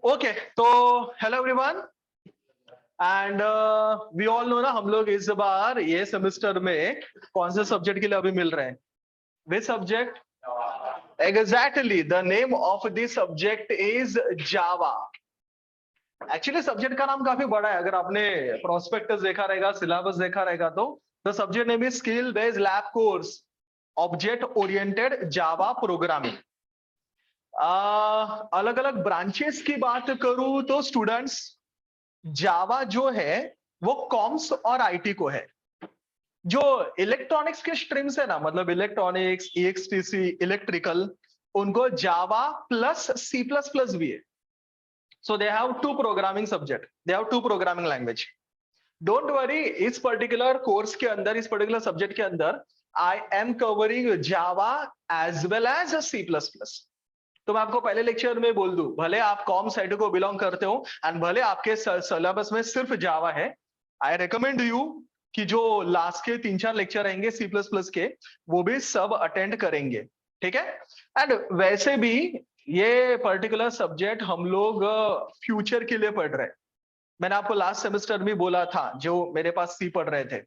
Okay तो hello everyone and we all know ना हम लोग इस बार ये सेमेस्टर में कौन से सब्जेक्ट के लिए अभी मिल रहे हैं which subject exactly the name of this subject is Java actually subject का नाम काफी बड़ा है अगर आपने प्रोस्पेक्टस देखा रहेगा सिलेबस देखा रहेगा तो the subject name is skill based lab course object oriented Java programming अलग अलग ब्रांचेस की बात करूं तो स्टूडेंट्स जावा जो है वो कॉम्स और आईटी को है जो इलेक्ट्रॉनिक्स के स्ट्रीम्स है ना मतलब इलेक्ट्रॉनिक्स ईएक्सटीसी इलेक्ट्रिकल उनको Java plus C plus plus भी है so they have two programming subject they have two programming language don't worry इस पर्टिकुलर कोर्स के अंदर इस पर्टिकुलर सब्जेक्ट के अंदर I am covering Java as well as C plus plus तो मैं आपको पहले लेक्चर में बोल दूं भले आप कॉम साइड को बिलोंग करते हो एंड भले आपके सिलेबस में सिर्फ जावा है आई रिकमेंड यू कि जो लास्ट के 3-4 लेक्चर रहेंगे सी प्लस प्लस के वो भी सब अटेंड करेंगे ठीक है एंड वैसे भी ये पर्टिकुलर सब्जेक्ट हम लोग फ्यूचर के लिए पढ़ रहे हैं मैंने आपको लास्ट सेमेस्टर भी बोला था जो मेरे पास सी पढ़ रहे थे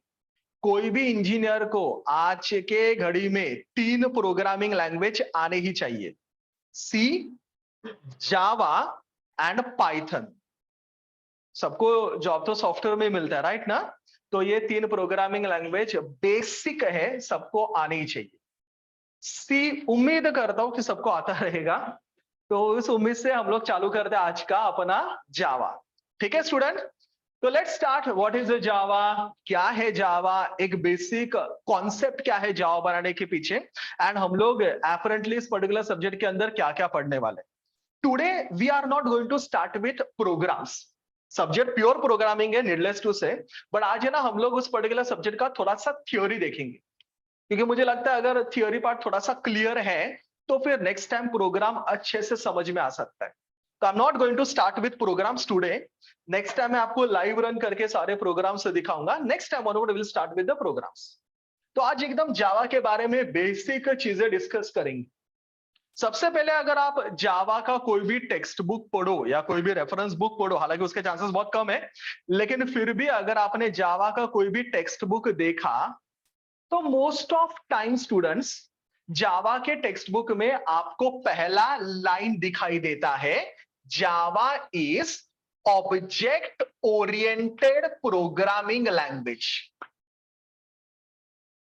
कोई भी इंजीनियर को आज के घड़ी में 3 प्रोग्रामिंग लैंग्वेज आने ही चाहिए सी जावा एंड पाइथन सबको जॉब तो सॉफ्टवेयर में मिलता है राइट ना तो ये 3 प्रोग्रामिंग लैंग्वेज बेसिक है सबको आनी ही चाहिए सी उम्मीद करता हूं कि सबको आता रहेगा तो इस उम्मीद से हम लोग चालू करते हैं आज का अपना जावा ठीक है स्टूडेंट तो let's start what is Java क्या है जावा एक बेसिक कॉन्सेप्ट क्या है जावा बनाने के पीछे एंड हम लोग एपरेंटली इस पर्टिकुलर सब्जेक्ट के अंदर क्या क्या पढ़ने वाले today we are not going to start with programs subject pure programming है नीडलेस टू से बट आज है ना हम लोग उस पर्टिकुलर सब्जेक्ट का थोड़ा सा थ्योरी देखेंगे क्योंकि मुझे लगता है अगर थियोरी पार्ट थोड़ा सा क्लियर है तो फिर नेक्स्ट टाइम प्रोग्राम अच्छे से समझ में आ सकता है तो I am not going to start with programs today next time मैं आपको लाइव रन करके सारे प्रोग्राम्स दिखाऊंगा next time onward will start with the programs तो आज एकदम जावा के बारे में बेसिक चीजें डिस्कस करेंगे सबसे पहले अगर आप जावा का कोई भी टेक्स्ट बुक पढ़ो या कोई भी रेफरेंस बुक पढ़ो हालांकि उसके चांसेस बहुत कम है लेकिन फिर भी अगर आपने जावा का कोई भी टेक्स्ट बुक देखा तो मोस्ट ऑफ टाइम स्टूडेंट्स जावा के टेक्स्ट बुक में आपको पहला लाइन दिखाई देता है जावा is object oriented programming language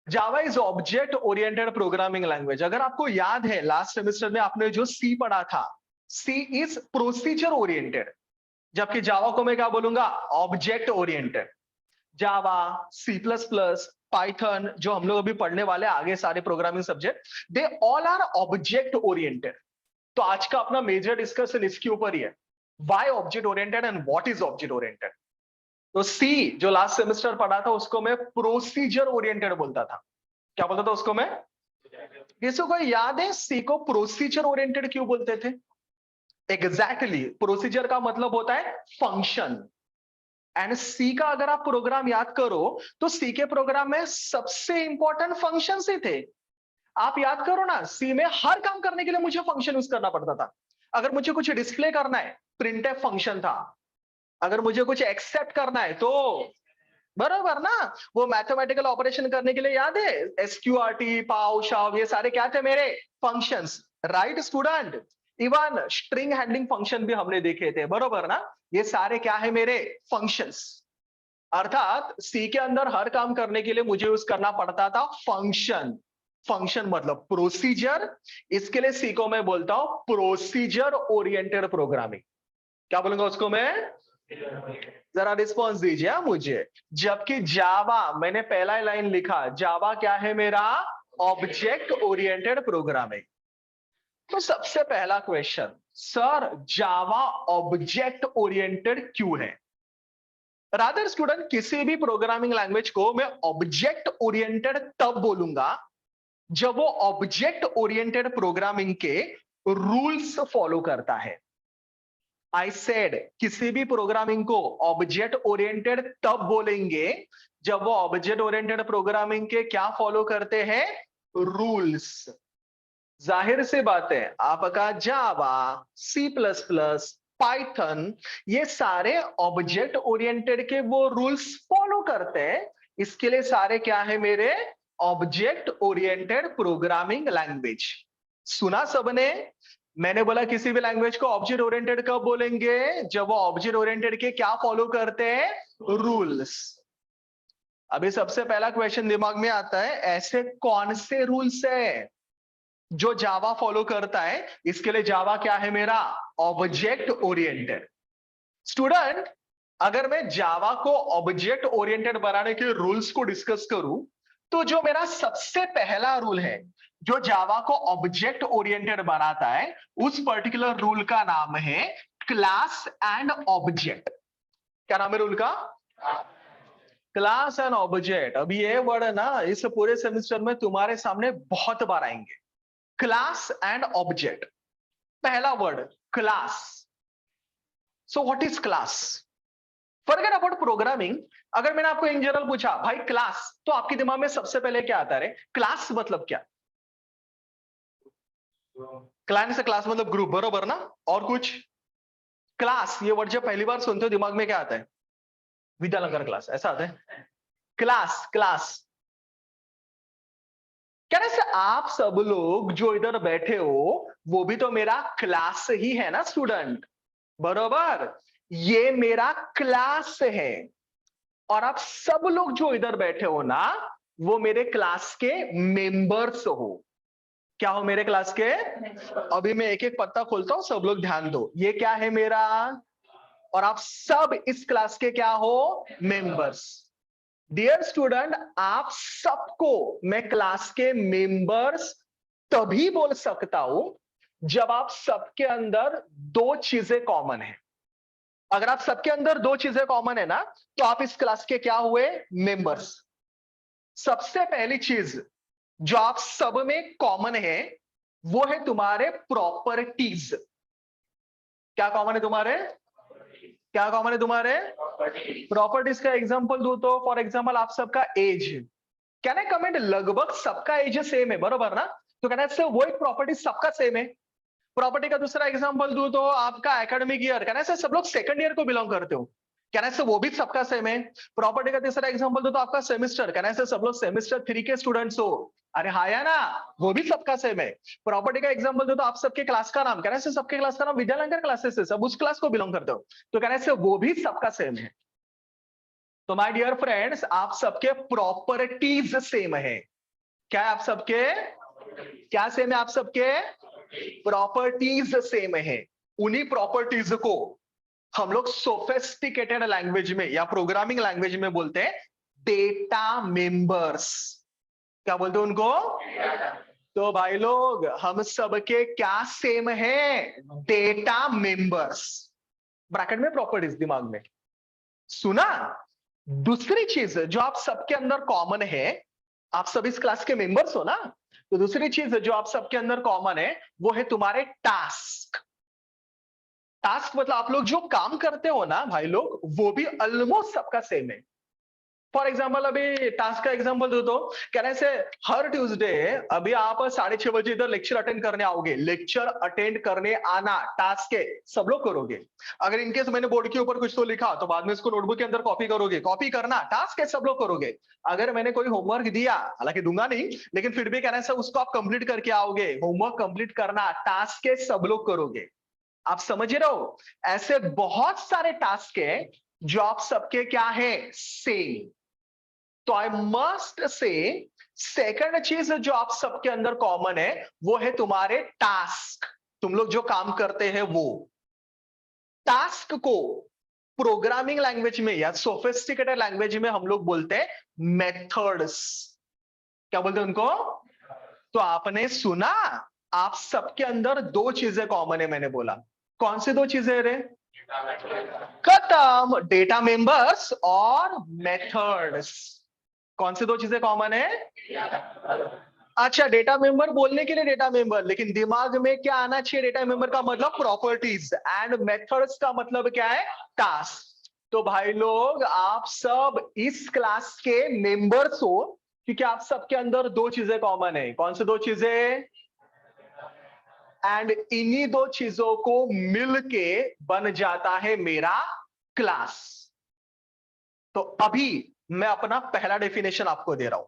Java is object oriented programming language अगर आपको याद है लास्ट सेमेस्टर में आपने जो सी पढ़ा था सी इज प्रोसीजर ओरिएंटेड जबकि जावा को मैं क्या बोलूंगा object oriented Java C plus plus Python जो हम लोग अभी पढ़ने वाले हैं आगे सारे programming subject they all are object oriented तो आज का अपना मेजर डिस्कशन इसके ऊपर ही है why object oriented and what is object oriented तो सी जो लास्ट सेमेस्टर पढ़ा था उसको मैं प्रोसीजर ओरिएंटेड बोलता था क्या बोलता था उसको मैं किसी को याद है सी को प्रोसीजर ओरिएंटेड क्यों बोलते थे एग्जैक्टली प्रोसीजर का मतलब होता है फंक्शन एंड सी का अगर आप प्रोग्राम याद करो तो सी के प्रोग्राम में सबसे इंपॉर्टेंट फंक्शन ही थे आप याद करो ना सी में हर काम करने के लिए मुझे फंक्शन यूज करना पड़ता था अगर मुझे कुछ डिस्प्ले करना है प्रिंटफ फंक्शन था अगर मुझे कुछ एक्सेप्ट करना है तो बराबर ना वो मैथमेटिकल ऑपरेशन करने के लिए याद है एसक्यूआरटी पाव शाव ये सारे क्या थे मेरे functions right student even string handling function भी हमने देखे थे बरोबर ना ये सारे क्या है मेरे फंक्शंस अर्थात सी के अंदर हर काम करने के लिए मुझे यूज करना पड़ता था फंक्शन फंक्शन मतलब प्रोसीजर इसके लिए सी को मैं बोलता हूं प्रोसीजर ओरिएंटेड प्रोग्रामिंग क्या बोलूंगा उसको मैं जरा रिस्पॉन्स दीजिए मुझे जबकि जावा मैंने पहला लाइन लिखा जावा क्या है मेरा ऑब्जेक्ट ओरिएंटेड प्रोग्रामिंग तो सबसे पहला question sir Java object oriented क्यों है रादर स्टूडेंट किसी भी प्रोग्रामिंग लैंग्वेज को मैं ऑब्जेक्ट ओरिएंटेड तब बोलूंगा जब वो ऑब्जेक्ट ओरिएंटेड प्रोग्रामिंग के रूल्स फॉलो करता है आई सेड किसी भी प्रोग्रामिंग को ऑब्जेक्ट ओरिएंटेड तब बोलेंगे जब वो ऑब्जेक्ट ओरिएंटेड प्रोग्रामिंग के क्या फॉलो करते हैं रूल्स जाहिर सी बात है आपका जावा सी प्लस प्लस पाइथन, ये सारे ऑब्जेक्ट ओरिएंटेड के वो रूल्स फॉलो करते हैं। इसके लिए सारे क्या है मेरे, ऑब्जेक्ट ओरिएंटेड प्रोग्रामिंग लैंग्वेज। सुना सबने? मैंने बोला किसी भी लैंग्वेज को ऑब्जेक्ट ओरिएंटेड कब बोलेंगे, जब वो ऑब्जेक्ट ओरिएंटेड के क्या फॉलो करते हैं, रूल्स। अभी सबसे पहला क्वेश्चन दिमाग में आता है, ऐसे कौन से रूल्स है जो जावा फॉलो करता है? इसके लिए जावा क्या है मेरा, ऑब्जेक्ट ओरिएंटेड। स्टूडेंट, अगर मैं जावा को ऑब्जेक्ट ओरिएंटेड बनाने के रूल्स को डिस्कस करूं, तो जो मेरा सबसे पहला रूल है जो जावा को ऑब्जेक्ट ओरिएंटेड बनाता है, उस पर्टिकुलर रूल का नाम है क्लास एंड ऑब्जेक्ट। क्या नाम है रूल का? Class and object. अभी ये वर्ड है ना, इस पूरे सेमेस्टर में तुम्हारे सामने बहुत बार आएंगे, क्लास एंड ऑब्जेक्ट। पहला word class. So what is class? Forget about programming. अगर मैंने आपको इन जनरल पूछा भाई क्लास, तो आपके दिमाग में सबसे पहले क्या आता है? क्लास मतलब क्या? क्लास मतलब ग्रुप, बरोबर ना? और कुछ? क्लास ये वर्ड जब पहली बार सुनते हो दिमाग में क्या आता है? विद्यालंकार क्लास, ऐसा आता है। Class, class. क्या ऐसे आप सब लोग जो इधर बैठे हो, वो भी तो मेरा क्लास ही है ना स्टूडेंट, बरोबर? ये मेरा क्लास है, और आप सब लोग जो इधर बैठे हो ना, वो मेरे क्लास के मेंबर्स हो। क्या हो मेरे क्लास के? अभी मैं एक एक पत्ता खोलता हूं, सब लोग ध्यान दो। ये क्या है मेरा, और आप सब इस क्लास के क्या हो, मेंबर्स। डियर स्टूडेंट, आप सबको मैं क्लास के मेंबर्स तभी बोल सकता हूं जब आप सबके अंदर दो चीजें कॉमन है। अगर आप सबके अंदर दो चीजें कॉमन है ना, तो आप इस क्लास के क्या हुए, मेंबर्स। सबसे पहली चीज जो आप सब में कॉमन है, वो है तुम्हारे प्रॉपर्टीज। क्या कॉमन है तुम्हारे? क्या कॉमन है तुम्हारे? प्रॉपर्टीज का एग्जांपल दो तो फॉर एग्जांपल आप सबका एज, कैन आई कमेंट, लगभग सबका एज सेम है, बरोबर ना? तो कहना है वो एक प्रॉपर्टी सबका सेम है। प्रॉपर्टी का दूसरा एग्जांपल दूं तो आपका एकेडमिक ईयर, कहना है सब लोग सेकंड ईयर को बिलोंग करते हो, कहना है वो भी सबका सेम है। प्रॉपर्टी का तीसरा एग्जांपल दूं तो आपका सेमेस्टर, कहना है सब लोग सेमेस्टर 3 के स्टूडेंट्स हो। अरे हाँ या ना, वो भी सबका सेम है। प्रॉपर्टी का एग्जांपल दूं तो आप सबके क्लास का नाम, कहना है सबके क्लास का नाम विद्यालंकर क्लासेस है, सब उस क्लास को बिलोंग करते हो, तो कहना है वो भी सबका सेम है। तो माय डियर फ्रेंड्स, आप सबके प्रॉपर्टीज सेम है। क्या है आप सबके, क्या सेम है आप सबके? प्रॉपर्टीज सेम है। उन्हीं प्रॉपर्टीज को हम लोग सोफिस्टिकेटेड लैंग्वेज में या प्रोग्रामिंग लैंग्वेज में बोलते हैं डेटा मेंबर्स। क्या बोलते हैं उनको? तो भाई लोग, हम सबके क्या सेम है, डेटा मेंबर्स। ब्रैकेट में प्रॉपर्टीज दिमाग में। सुना? दूसरी चीज जो आप सबके अंदर कॉमन है, आप सब इस क्लास के मेंबर्स हो ना, तो दूसरी चीज जो आप सबके अंदर कॉमन है, वो है तुम्हारे टास्क। टास्क मतलब आप लोग जो काम करते हो ना भाई लोग, वो भी ऑलमोस्ट सबका सेम है। फॉर एग्जाम्पल अभी टास्क का एग्जाम्पल दो तो कहने से हर ट्यूसडे अभी आप 6:30 बजे इधर लेक्चर अटेंड करने आओगे। लेक्चर अटेंड करने आना टास्क है, सब लोग करोगे। अगर इनकेस मैंने बोर्ड के ऊपर कुछ तो लिखा तो बाद में इसको नोटबुक के अंदर कॉपी करोगे, कॉपी करना टास्क है, सब लोग करोगे। अगर मैंने कोई होमवर्क दिया, हालांकि दूंगा नहीं, लेकिन फिर भी कहना से उसको आप कंप्लीट करके आओगे। होमवर्क कंप्लीट करना टास्क है, सब लोग करोगे। आप समझ रहे हो? ऐसे बहुत सारे टास्क है जो आप सबके क्या है, सेम। तो आई मस्ट से सेकंड चीज जो आप सबके अंदर कॉमन है, वो है तुम्हारे टास्क। तुम लोग जो काम करते हैं वो टास्क को प्रोग्रामिंग लैंग्वेज में या सोफिस्टिकेटेड लैंग्वेज में हम लोग बोलते हैं मेथड्स। क्या बोलते हैं उनको? तो आपने सुना, आप सबके अंदर दो चीजें कॉमन है, मैंने बोला। कौन सी दो चीजें रे? खत्म, डेटा मेंबर्स और मेथड्स। कौन सी दो चीजें कॉमन है? अच्छा, डेटा मेंबर बोलने के लिए डेटा मेंबर, लेकिन दिमाग में क्या आना चाहिए? डेटा मेंबर का मतलब प्रॉपर्टीज, एंड मेथड्स का मतलब क्या है? टास्क। तो भाई लोग, आप सब इस क्लास के मेंबर्स हो, क्योंकि आप सबके अंदर दो चीजें कॉमन है। कौन सी दो चीजें? एंड इन्हीं दो चीजों को मिलके बन जाता है मेरा क्लास। तो अभी मैं अपना पहला डेफिनेशन आपको दे रहा हूं।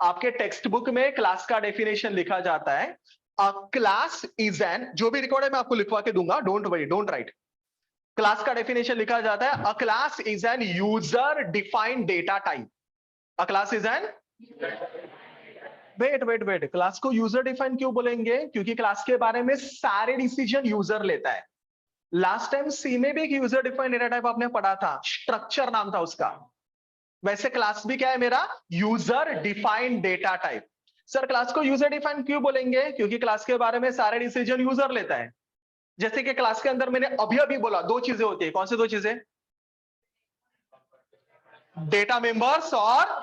आपके टेक्स्ट बुक में क्लास का डेफिनेशन लिखा जाता है, अ क्लास इज एन, जो भी रिकॉर्ड है मैं आपको लिखवा के दूंगा, don't worry, don't write. Class का डेफिनेशन लिखा जाता है, a class is an user defined data type. A class is an, wait wait wait, class को यूजर डिफाइन क्यों बोलेंगे? क्योंकि क्लास के बारे में सारे डिसीजन यूजर लेता है। लास्ट टाइम सी में भी एक यूजर डिफाइंड डेटा टाइप आपने पढ़ा था, स्ट्रक्चर नाम था उसका। वैसे क्लास भी क्या है मेरा? User defined data type. Sir class को यूजर डिफाइंड क्यों बोलेंगे? क्योंकि क्लास के बारे में सारे डिसीजन यूजर लेता है। जैसे कि क्लास के अंदर मैंने अभी अभी बोला दो चीजें होती है, कौन सी दो चीजें? डेटा मेंबर्स और,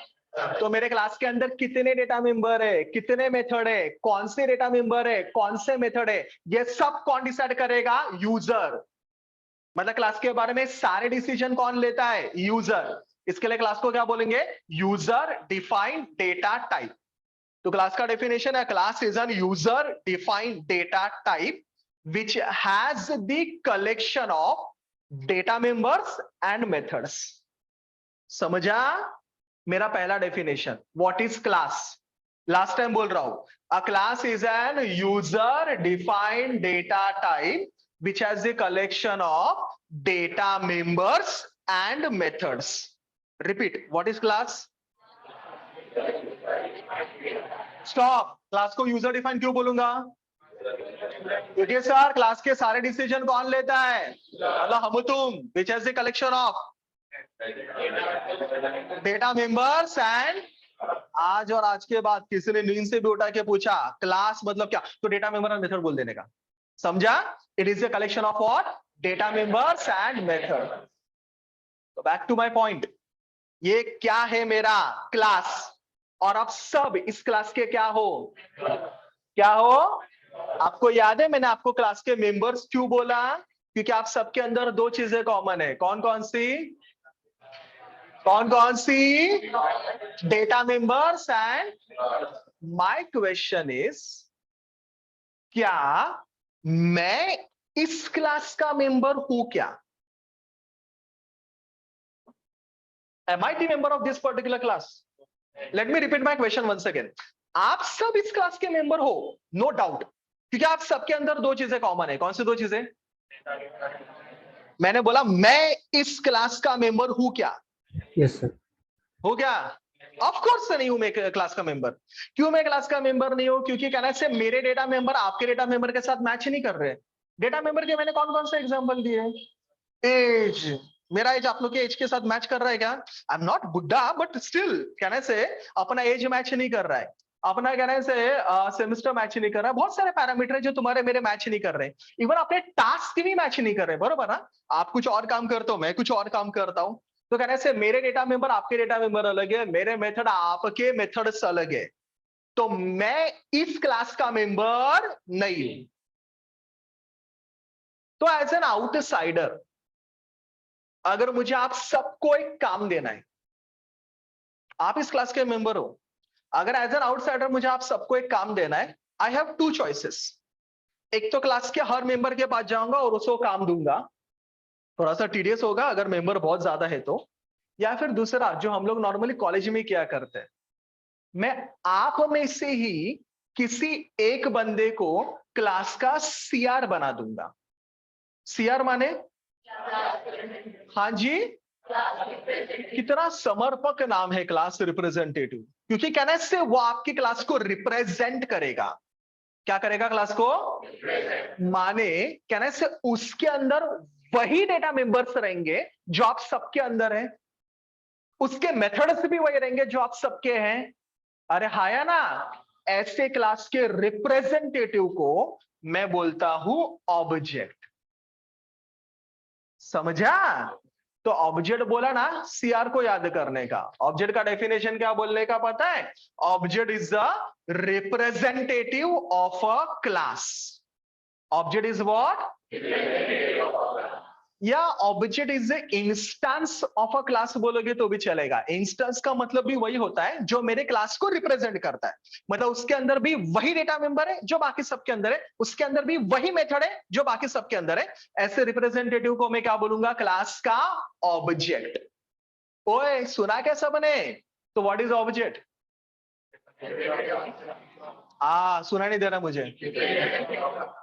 तो मेरे क्लास के अंदर कितने डेटा मेंबर है, कितने मेथड है, कौन से डेटा मेंबर है, कौन से मेथड है, ये सब कौन डिसाइड करेगा? यूजर। मतलब क्लास के बारे में सारे डिसीजन कौन लेता है? यूजर। इसके लिए क्लास को क्या बोलेंगे? User defined data type. तो क्लास का डेफिनेशन है, class is an user defined data type which has the collection of data members and methods. समझा? मेरा पहला definition, what is class? Last time बोल रहा हूं, अ class is an user defined data type which has the collection of data members and methods. Repeat, what is class? Stop. Class को user define क्यों बोलूंगा? क्योंकि सर क्लास के सारे decision कौन लेता है? मतलब हम तुम, which has the collection of data members and, आज और आज के बाद किसी ने नींद से भी उठा के पूछा क्लास मतलब क्या, तो डेटा मेंबर एंड मेथड बोल देने का। समझा? It is a collection of what? Data members and method. तो बैक टू माय पॉइंट, ये क्या है मेरा? क्लास। और आप सब इस क्लास के क्या हो? क्या हो? आपको याद है मैंने आपको क्लास के मेंबर्स क्यों बोला? क्योंकि आप सबके अंदर दो चीजें कॉमन है। कौन कौन सी? कौन कौन सी? Data members and, my question is, क्या मैं इस क्लास का मेंबर हूं क्या? Am I the member of this particular class? Let me repeat my question once again. आप सब इस क्लास के मेंबर हो, नो डाउट, क्योंकि आप सबके अंदर दो चीजें कॉमन है। कौन सी दो चीजें? मैंने बोला मैं इस क्लास का मेंबर हूं क्या? Yes sir. हो क्या? ऑफ कोर्स नहीं हूं मैं क्लास का मेंबर। क्यों मैं क्लास का मेंबर नहीं हूं? क्योंकि कहना से मेरे डेटा मेंबर आपके डेटा मेंबर के साथ मैच नहीं कर रहे। डेटा मेंबर के मैंने कौन कौन से एग्जांपल दिए? एज, मेरा एज आप लोग के एज के साथ मैच कर रहा है क्या? आई एम नॉट बुड्ढा बट स्टिल कहने से अपना एज मैच नहीं कर रहा है, अपना कहने से सेमेस्टर मैच नहीं कर रहा है। बहुत सारे पैरामीटर है जो तुम्हारे मेरे मैच नहीं कर रहे। इवन अपने टास्क भी मैच नहीं कर रहे, बरोबर ना? आप कुछ और काम करते हो, मैं कुछ और काम करता हूं, तो कहने से मेरे डेटा मेंबर आपके डेटा मेंबर अलग है, मेरे मेथड आपके मेथड्स अलग है। तो मैं इस क्लास का मेंबर नहीं हूं। तो एज एन आउटसाइडर अगर मुझे आप सबको एक काम देना है, आप इस क्लास के मेंबर हो, अगर एज एन आउटसाइडर मुझे आप सबको एक काम देना है, आई हैव टू चॉइसेस। एक तो क्लास के हर मेंबर के पास जाऊंगा और उसको काम दूंगा, थोड़ा सा टीडियस होगा अगर मेंबर बहुत ज्यादा है तो। या फिर दूसरा जो हम लोग नॉर्मली कॉलेज में किया करते हैं, मैं आप में से ही किसी एक बंदे को क्लास का सीआर बना दूंगा। सीआर माने? हाँ जी, कितना समर्पक नाम है, क्लास रिप्रेजेंटेटिव। क्योंकि कहना इससे वो आपकी क्लास को रिप्रेजेंट करेगा। क्या करेगा? क्लास को माने कहना इससे उसके अंदर वही डेटा मेंबर्स रहेंगे जो आप सबके अंदर है, उसके मेथड्स भी वही रहेंगे जो आप सबके हैं। अरे हाया ना, ऐसे क्लास के रिप्रेजेंटेटिव को मैं बोलता हूं ऑब्जेक्ट। समझा? तो ऑब्जेक्ट बोला ना, सीआर को याद करने का। ऑब्जेक्ट का डेफिनेशन क्या बोलने का पता है? Object is the representative of a class. Object is what? या object is a instance of a class बोलोगे तो भी चलेगा। इंस्टेंस का मतलब भी वही होता है जो मेरे क्लास को रिप्रेजेंट करता है, मतलब उसके अंदर भी वही डेटा मेंबर है जो बाकी सबके अंदर है, उसके अंदर भी वही मेथड है जो बाकी सबके अंदर है। ऐसे रिप्रेजेंटेटिव को मैं क्या बोलूंगा? क्लास का ऑब्जेक्ट। ओए सुना क्या सबने? तो व्हाट इज ऑब्जेक्ट? सुना नहीं दे रहा मुझे।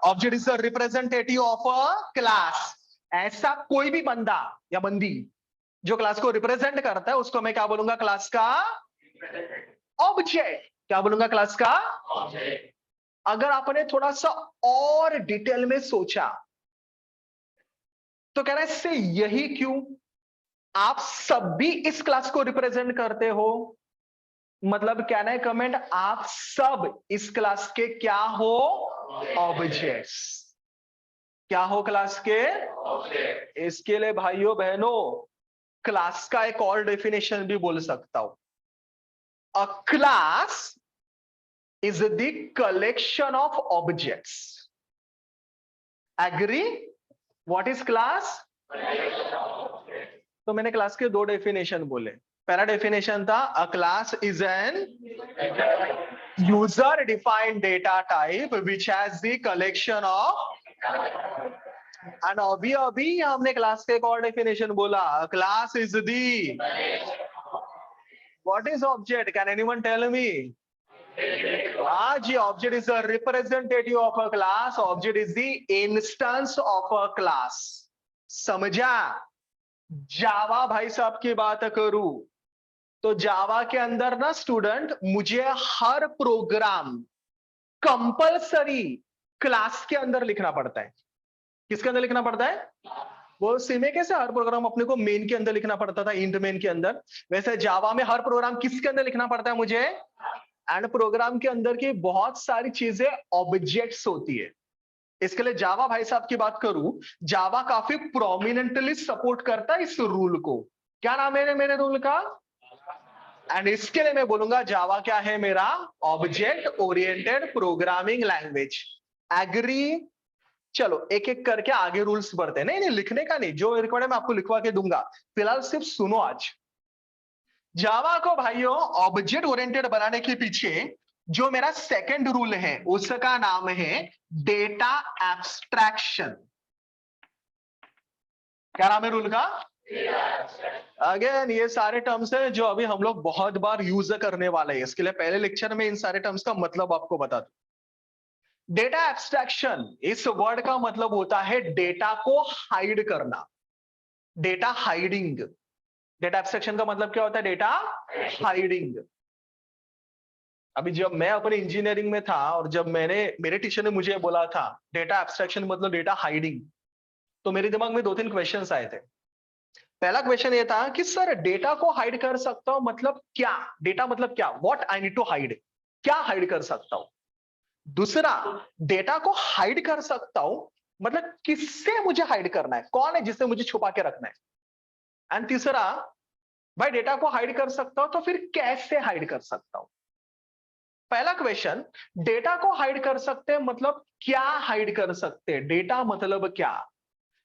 Object is the representative of a class. ऐसा कोई भी बंदा या बंदी जो क्लास को रिप्रेजेंट करता है उसको मैं क्या बोलूंगा? क्लास का ऑब्जेक्ट। क्या बोलूंगा? क्लास का ऑब्जेक्ट। अगर आपने थोड़ा सा और डिटेल में सोचा तो कह रहा है इससे यही क्यों? आप सब भी इस क्लास को रिप्रेजेंट करते हो, मतलब कहना है कमेंट, आप सब इस क्लास के क्या हो? ऑब्जेक्ट्स। क्या हो क्लास के? ऑब्जेक्ट। इसके लिए भाइयों बहनों क्लास का एक और डेफिनेशन भी बोल सकता हूं। अ class is the collection of objects. Agree? What is class? तो मैंने क्लास के दो डेफिनेशन बोले। पहला डेफिनेशन था a class is an user defined data type which has the collection of. And अभी अभी हमने क्लास के एक और डेफिनेशन बोला, class is the. What is object? Can anyone tell me? जी, object is a representative of a class, object is the instance of a class. समझा? Java भाई साहब की बात करूं तो जावा के अंदर ना स्टूडेंट मुझे हर प्रोग्राम कंपलसरी क्लास के अंदर लिखना पड़ता है। किसके अंदर लिखना पड़ता है? वो सीमे कैसे हर प्रोग्राम अपने को मेन के अंदर लिखना पड़ता था, इंट मेन के अंदर, वैसे जावा में हर प्रोग्राम किसके अंदर लिखना पड़ता है मुझे? एंड प्रोग्राम के अंदर की बहुत सारी चीजें ऑब्जेक्ट्स होती है। इसके लिए जावा भाई साहब की बात करूं, जावा काफी प्रोमिनेंटली सपोर्ट करता है इस रूल को। क्या नाम है मेरे रूल का? एंड इसके लिए मैं बोलूंगा जावा क्या है मेरा? Object oriented programming language. Agree? चलो एक एक करके आगे रूल्स बढ़ते हैं। नहीं नहीं लिखने का नहीं, जो रिकॉर्ड है मैं आपको लिखवा के दूंगा, फिलहाल सिर्फ सुनो। आज जावा को भाइयों ऑब्जेक्ट ओरिएंटेड बनाने के पीछे जो मेरा सेकंड रूल है उसका नाम है डेटा एब्स्ट्रैक्शन। क्या नाम है रूल का? अगेन ये सारे टर्म्स हैं जो अभी हम लोग बहुत बार यूज करने वाले हैं। इसके लिए पहले लेक्चर में इन सारे टर्म्स का मतलब आपको बता दूं। डेटा एब्स्ट्रैक्शन इस वर्ड का मतलब होता है डेटा को हाइड करना, डेटा हाइडिंग। डेटा एब्स्ट्रैक्शन का मतलब क्या होता है? Data hiding. अभी जब मैं अपने इंजीनियरिंग में था और जब मेरे टीचर ने मुझे बोला था डेटा एब्स्ट्रैक्शन मतलब डेटा हाइडिंग, तो मेरे दिमाग में दो तीन क्वेश्चंस आए थे। पहला क्वेश्चन ये था कि सर डेटा को हाइड कर सकता हूं मतलब क्या? डेटा मतलब क्या? What I need to hide? क्या हाइड कर सकता हूं? दूसरा, डेटा को हाइड कर सकता हूं मतलब किससे मुझे हाइड करना है? कौन है जिससे मुझे छुपा के रखना है? एंड तीसरा, भाई डेटा को हाइड कर सकता हूं तो फिर कैसे हाइड कर सकता हूं? पहला क्वेश्चन, डेटा को हाइड कर सकते हैं मतलब क्या हाइड कर सकते हैं? डेटा मतलब क्या?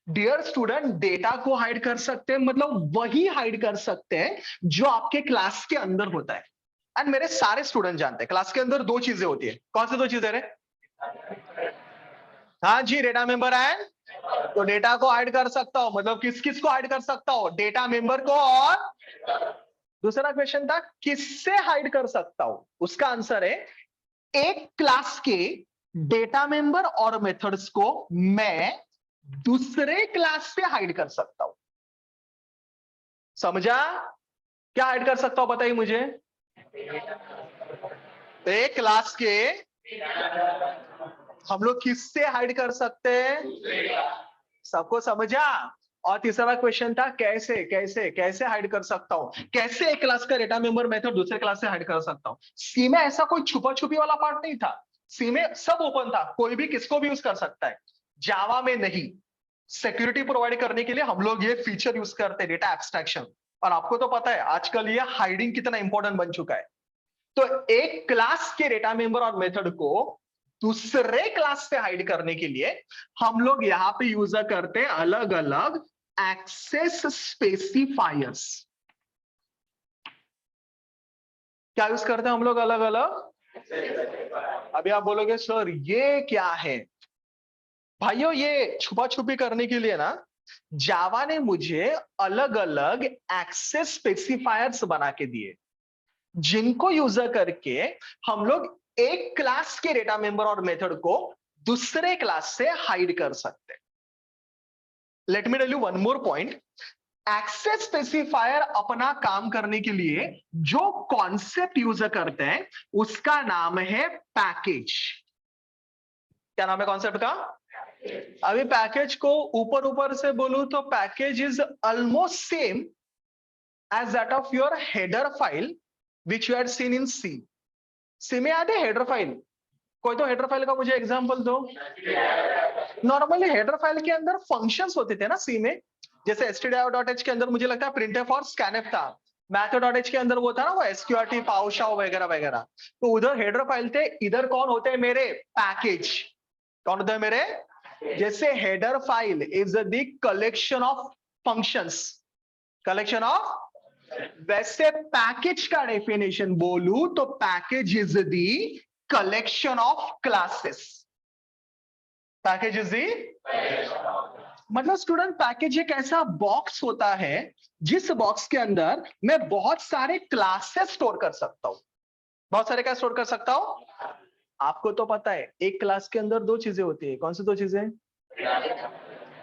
डियर स्टूडेंट, डेटा को हाइड कर सकते हैं मतलब वही हाइड कर सकते हैं जो आपके क्लास के अंदर होता है। एंड मेरे सारे स्टूडेंट जानते हैं क्लास के अंदर दो चीजें होती है। कौन सी दो चीजें रे? हाँ जी, डेटा मेंबर है। तो डेटा को हाइड कर सकता हूं मतलब किस किस को हाइड कर सकता हूं? डेटा मेंबर को। और दूसरा क्वेश्चन था किससे हाइड कर सकता हूं? उसका आंसर है एक क्लास के डेटा मेंबर और मेथड्स को मैं दूसरे क्लास से हाइड कर सकता हूं। समझा? क्या हाइड कर सकता हूं बताइए मुझे? एक क्लास के हम लोग किससे हाइड कर सकते हैं? सबको समझा? और तीसरा क्वेश्चन था कैसे कैसे कैसे हाइड कर सकता हूं? कैसे एक क्लास का डेटा मेंबर मेथड दूसरे क्लास से हाइड कर सकता हूं? सी में ऐसा कोई छुपा छुपी वाला पार्ट नहीं था। सी में सब ओपन था, कोई भी किसको भी यूज कर सकता है। जावा में नहीं। सिक्योरिटी प्रोवाइड करने के लिए हम लोग ये फीचर यूज करते हैं, डेटा एब्स्ट्रैक्शन। और आपको तो पता है आजकल ये हाइडिंग कितना इंपॉर्टेंट बन चुका है। तो एक क्लास के डेटा मेंबर और मेथड को दूसरे क्लास से हाइड करने के लिए हम लोग यहां पे यूज करते हैं अलग अलग एक्सेस स्पेसिफायर्स। क्या यूज करते हैं हम लोग अलग अलग? अभी आप बोलोगे सर ये क्या है? भाइयों ये छुपा छुपी करने के लिए ना जावा ने मुझे अलग अलग एक्सेस स्पेसिफायर्स बना के दिए, जिनको यूजर करके हम लोग एक क्लास के डेटा मेंबर और मेथड को दूसरे क्लास से हाइड कर सकते हैं। Let me tell you one more point. Access specifier अपना काम करने के लिए जो कॉन्सेप्ट यूज करते हैं उसका नाम है पैकेज। क्या नाम है कॉन्सेप्ट का? अभी पैकेज को ऊपर ऊपर से बोलूं तो package is almost same as that of your header file which you had seen in C. C में याद है हेडर फाइल? कोई तो हेडर फाइल का मुझे एग्जांपल दो। नॉर्मली हेडर फाइल के अंदर फंक्शंस होते थे ना सी में, जैसे stdio.h के अंदर मुझे लगता है printf और scanf था, math.h के अंदर वो था ना वो sqrt पाउशाओ वगैरह वगैरह। तो उधर हेडर फाइल थे, इधर कौन होते हैं मेरे? पैकेज। कौन होता है मेरे? जैसे header file is the collection of functions, collection of, वैसे पैकेज का डेफिनेशन बोलूं तो package is the collection of classes. Package is the, मतलब स्टूडेंट पैकेज एक ऐसा बॉक्स होता है जिस बॉक्स के अंदर मैं बहुत सारे क्लासेस स्टोर कर सकता हूं। बहुत सारे क्या स्टोर कर सकता हूं? आपको तो पता है एक क्लास के अंदर दो चीजें होती है, कौन सी दो चीजें?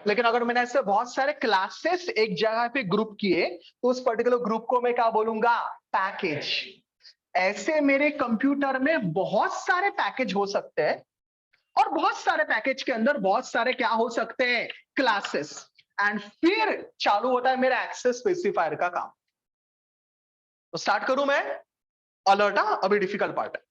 लेकिन अगर मैंने ऐसे बहुत सारे क्लासेस एक जगह पे ग्रुप किए तो उस पर्टिकुलर ग्रुप को मैं क्या बोलूंगा? पैकेज। ऐसे मेरे कंप्यूटर में बहुत सारे पैकेज हो सकते हैं और बहुत सारे पैकेज के अंदर बहुत सारे क्या हो सकते हैं? क्लासेस। एंड फिर चालू होता है मेरा एक्सेस स्पेसिफायर का काम। तो स्टार्ट करूं मैं? अलर्ट, अभी डिफिकल्ट पार्ट है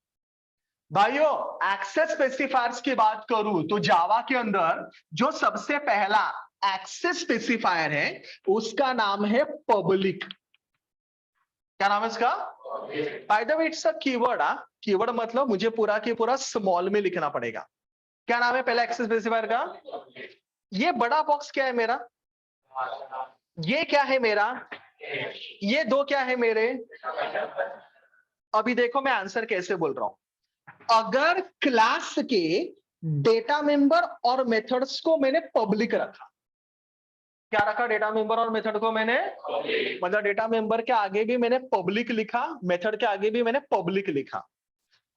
भाइयों। एक्सेस स्पेसिफायर्स की बात करूं तो जावा के अंदर जो सबसे पहला एक्सेस स्पेसिफायर है उसका नाम है पब्लिक। क्या नाम है इसका? By the way it's a keyword. Keyword मतलब मुझे पूरा के पूरा स्मॉल में लिखना पड़ेगा। क्या नाम है पहला एक्सेस स्पेसिफायर का? ये बड़ा बॉक्स क्या है मेरा? ये क्या है मेरा? ये दो क्या है मेरे? अभी देखो मैं आंसर कैसे बोल रहा हूं। अगर क्लास के डेटा मेंबर और मेथड्स को मैंने पब्लिक रखा, क्या रखा? डेटा मेंबर और मेथड को मैंने मतलब डेटा मेंबर के आगे भी मैंने पब्लिक लिखा, मेथड के आगे भी मैंने पब्लिक लिखा।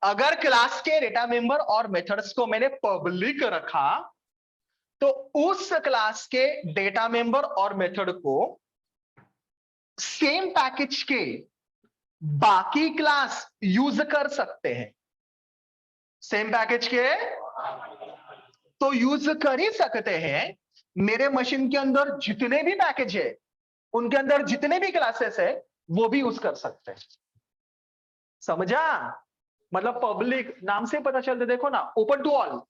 अगर क्लास के डेटा मेंबर और मेथड्स को मैंने पब्लिक रखा तो उस क्लास के डेटा मेंबर और मेथड को सेम पैकेज के बाकी क्लास यूज कर सकते हैं। सेम पैकेज के तो यूज कर ही सकते हैं। मेरे मशीन के अंदर जितने भी पैकेज है उनके अंदर जितने भी क्लासेस है वो भी यूज कर सकते हैं। समझा? मतलब पब्लिक नाम से पता चलता, देखो ना, ओपन टू ऑल,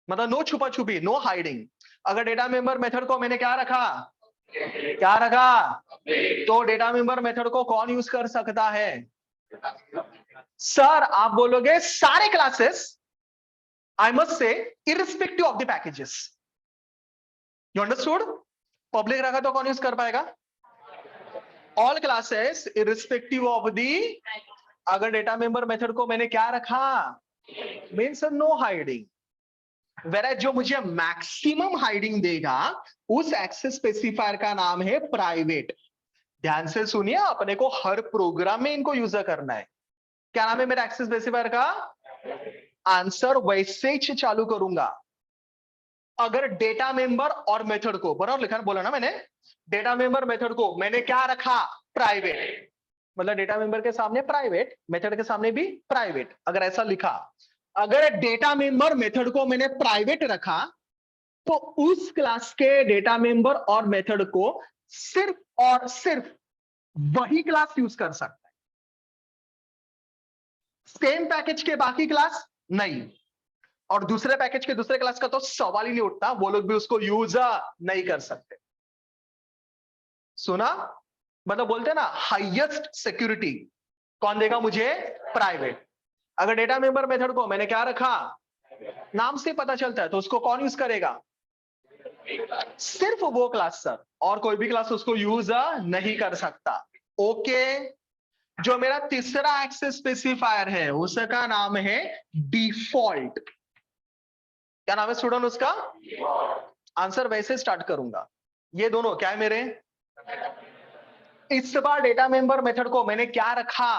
मतलब नो छुपा छुपी, नो हाइडिंग। अगर डेटा मेंबर मेथड को मैंने क्या रखा? क्या रखा? तो डेटा मेंबर मेथड को कौन यूज कर सकता है? सर आप बोलोगे सारे classes, I must say irrespective of the packages. You understood? Public रखा तो कौन यूज कर पाएगा? ऑल क्लासेस इररिस्पेक्टिव ऑफ दी। अगर डेटा मेंबर मेथड को मैंने क्या रखा? Means no hiding. वेराज जो मुझे मैक्सिमम हाइडिंग देगा उस एक्सेस स्पेसिफायर का नाम है प्राइवेट। ध्यान से सुनिए, अपने को हर प्रोग्राम में इनको यूज करना है। क्या नाम है मेरा एक्सेस स्पेसिफायर का? आंसर वैसे ही चालू करूंगा। अगर डेटा मेंबर और मेथड को, बराबर लिखा बोला ना मैंने, डेटा मेंबर मेथड को मैंने क्या रखा? प्राइवेट। मतलब डेटा मेंबर के सामने प्राइवेट, मेथड के सामने भी प्राइवेट। अगर ऐसा लिखा, अगर डेटा मेंबर मेथड को मैंने प्राइवेट रखा तो उस क्लास के डेटा मेंबर और मेथड को सिर्फ और सिर्फ वही क्लास यूज कर सकता है। सेम पैकेज के बाकी क्लास नहीं, और दूसरे पैकेज के दूसरे क्लास का तो सवाल ही नहीं उठता, वो लोग भी उसको यूज नहीं कर सकते। सुना? मतलब बोलते हैं ना हाईएस्ट सिक्योरिटी कौन देगा मुझे? प्राइवेट। अगर डेटा मेंबर मेथड को मैंने क्या रखा? नाम से पता चलता है, तो उसको कौन यूज करेगा? सिर्फ वो क्लास सर, और कोई भी क्लास उसको यूज नहीं कर सकता। ओके, जो मेरा तीसरा एक्सेस स्पेसिफायर है उसका नाम है डिफॉल्ट। क्या नाम है स्टूडेंट उसका? आंसर वैसे स्टार्ट करूंगा। ये दोनों क्या है मेरे? इस बार डेटा मेंबर मेथड को मैंने क्या रखा?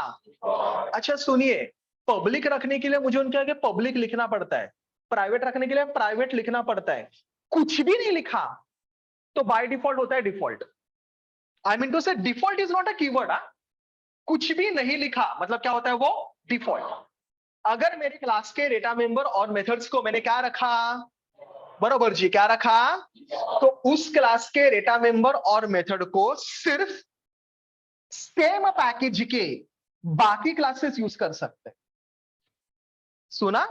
अच्छा सुनिए, पब्लिक रखने के लिए मुझे उनके आगे पब्लिक लिखना पड़ता है, प्राइवेट रखने के लिए प्राइवेट लिखना पड़ता है। कुछ भी नहीं लिखा तो बाय डिफॉल्ट होता है डिफॉल्ट। आई मीन टू से default is not a keyword. कुछ भी नहीं लिखा मतलब क्या होता है वो? डिफॉल्ट। अगर मेरे क्लास के डेटा मेंबर और मेथड्स को मैंने क्या रखा? बरोबर जी, क्या रखा? तो उस क्लास के डेटा मेंबर और मेथड को सिर्फ सेम पैकेज के बाकी क्लासेस यूज कर सकते हैं। सुना?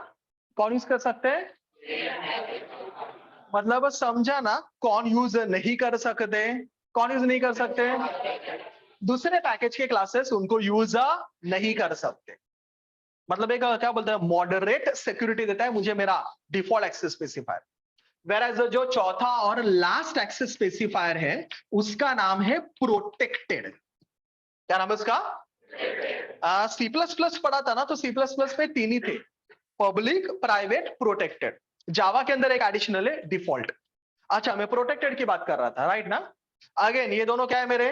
कौन यूज कर सकते हैं? मतलब समझा ना, कौन यूज नहीं कर सकते? कौन यूज नहीं कर सकते? दूसरे पैकेज के क्लासेस उनको यूज नहीं कर सकते। मतलब एक क्या बोलते हैं, मॉडरेट सिक्योरिटी देता है मुझे मेरा डिफॉल्ट एक्सेस स्पेसिफायर। वेराज जो चौथा और लास्ट एक्सेस स्पेसिफायर है उसका नाम है प्रोटेक्टेड। क्या नाम है उसका? सी प्लस प्लस पढ़ा था ना, तो सी प्लस प्लस में तीन ही थे, पब्लिक, प्राइवेट, प्रोटेक्टेड। जावा के अंदर एक एडिशनल है डिफॉल्ट। अच्छा, मैं प्रोटेक्टेड की बात कर रहा था, राइट ना? अगेन ये दोनों क्या है मेरे?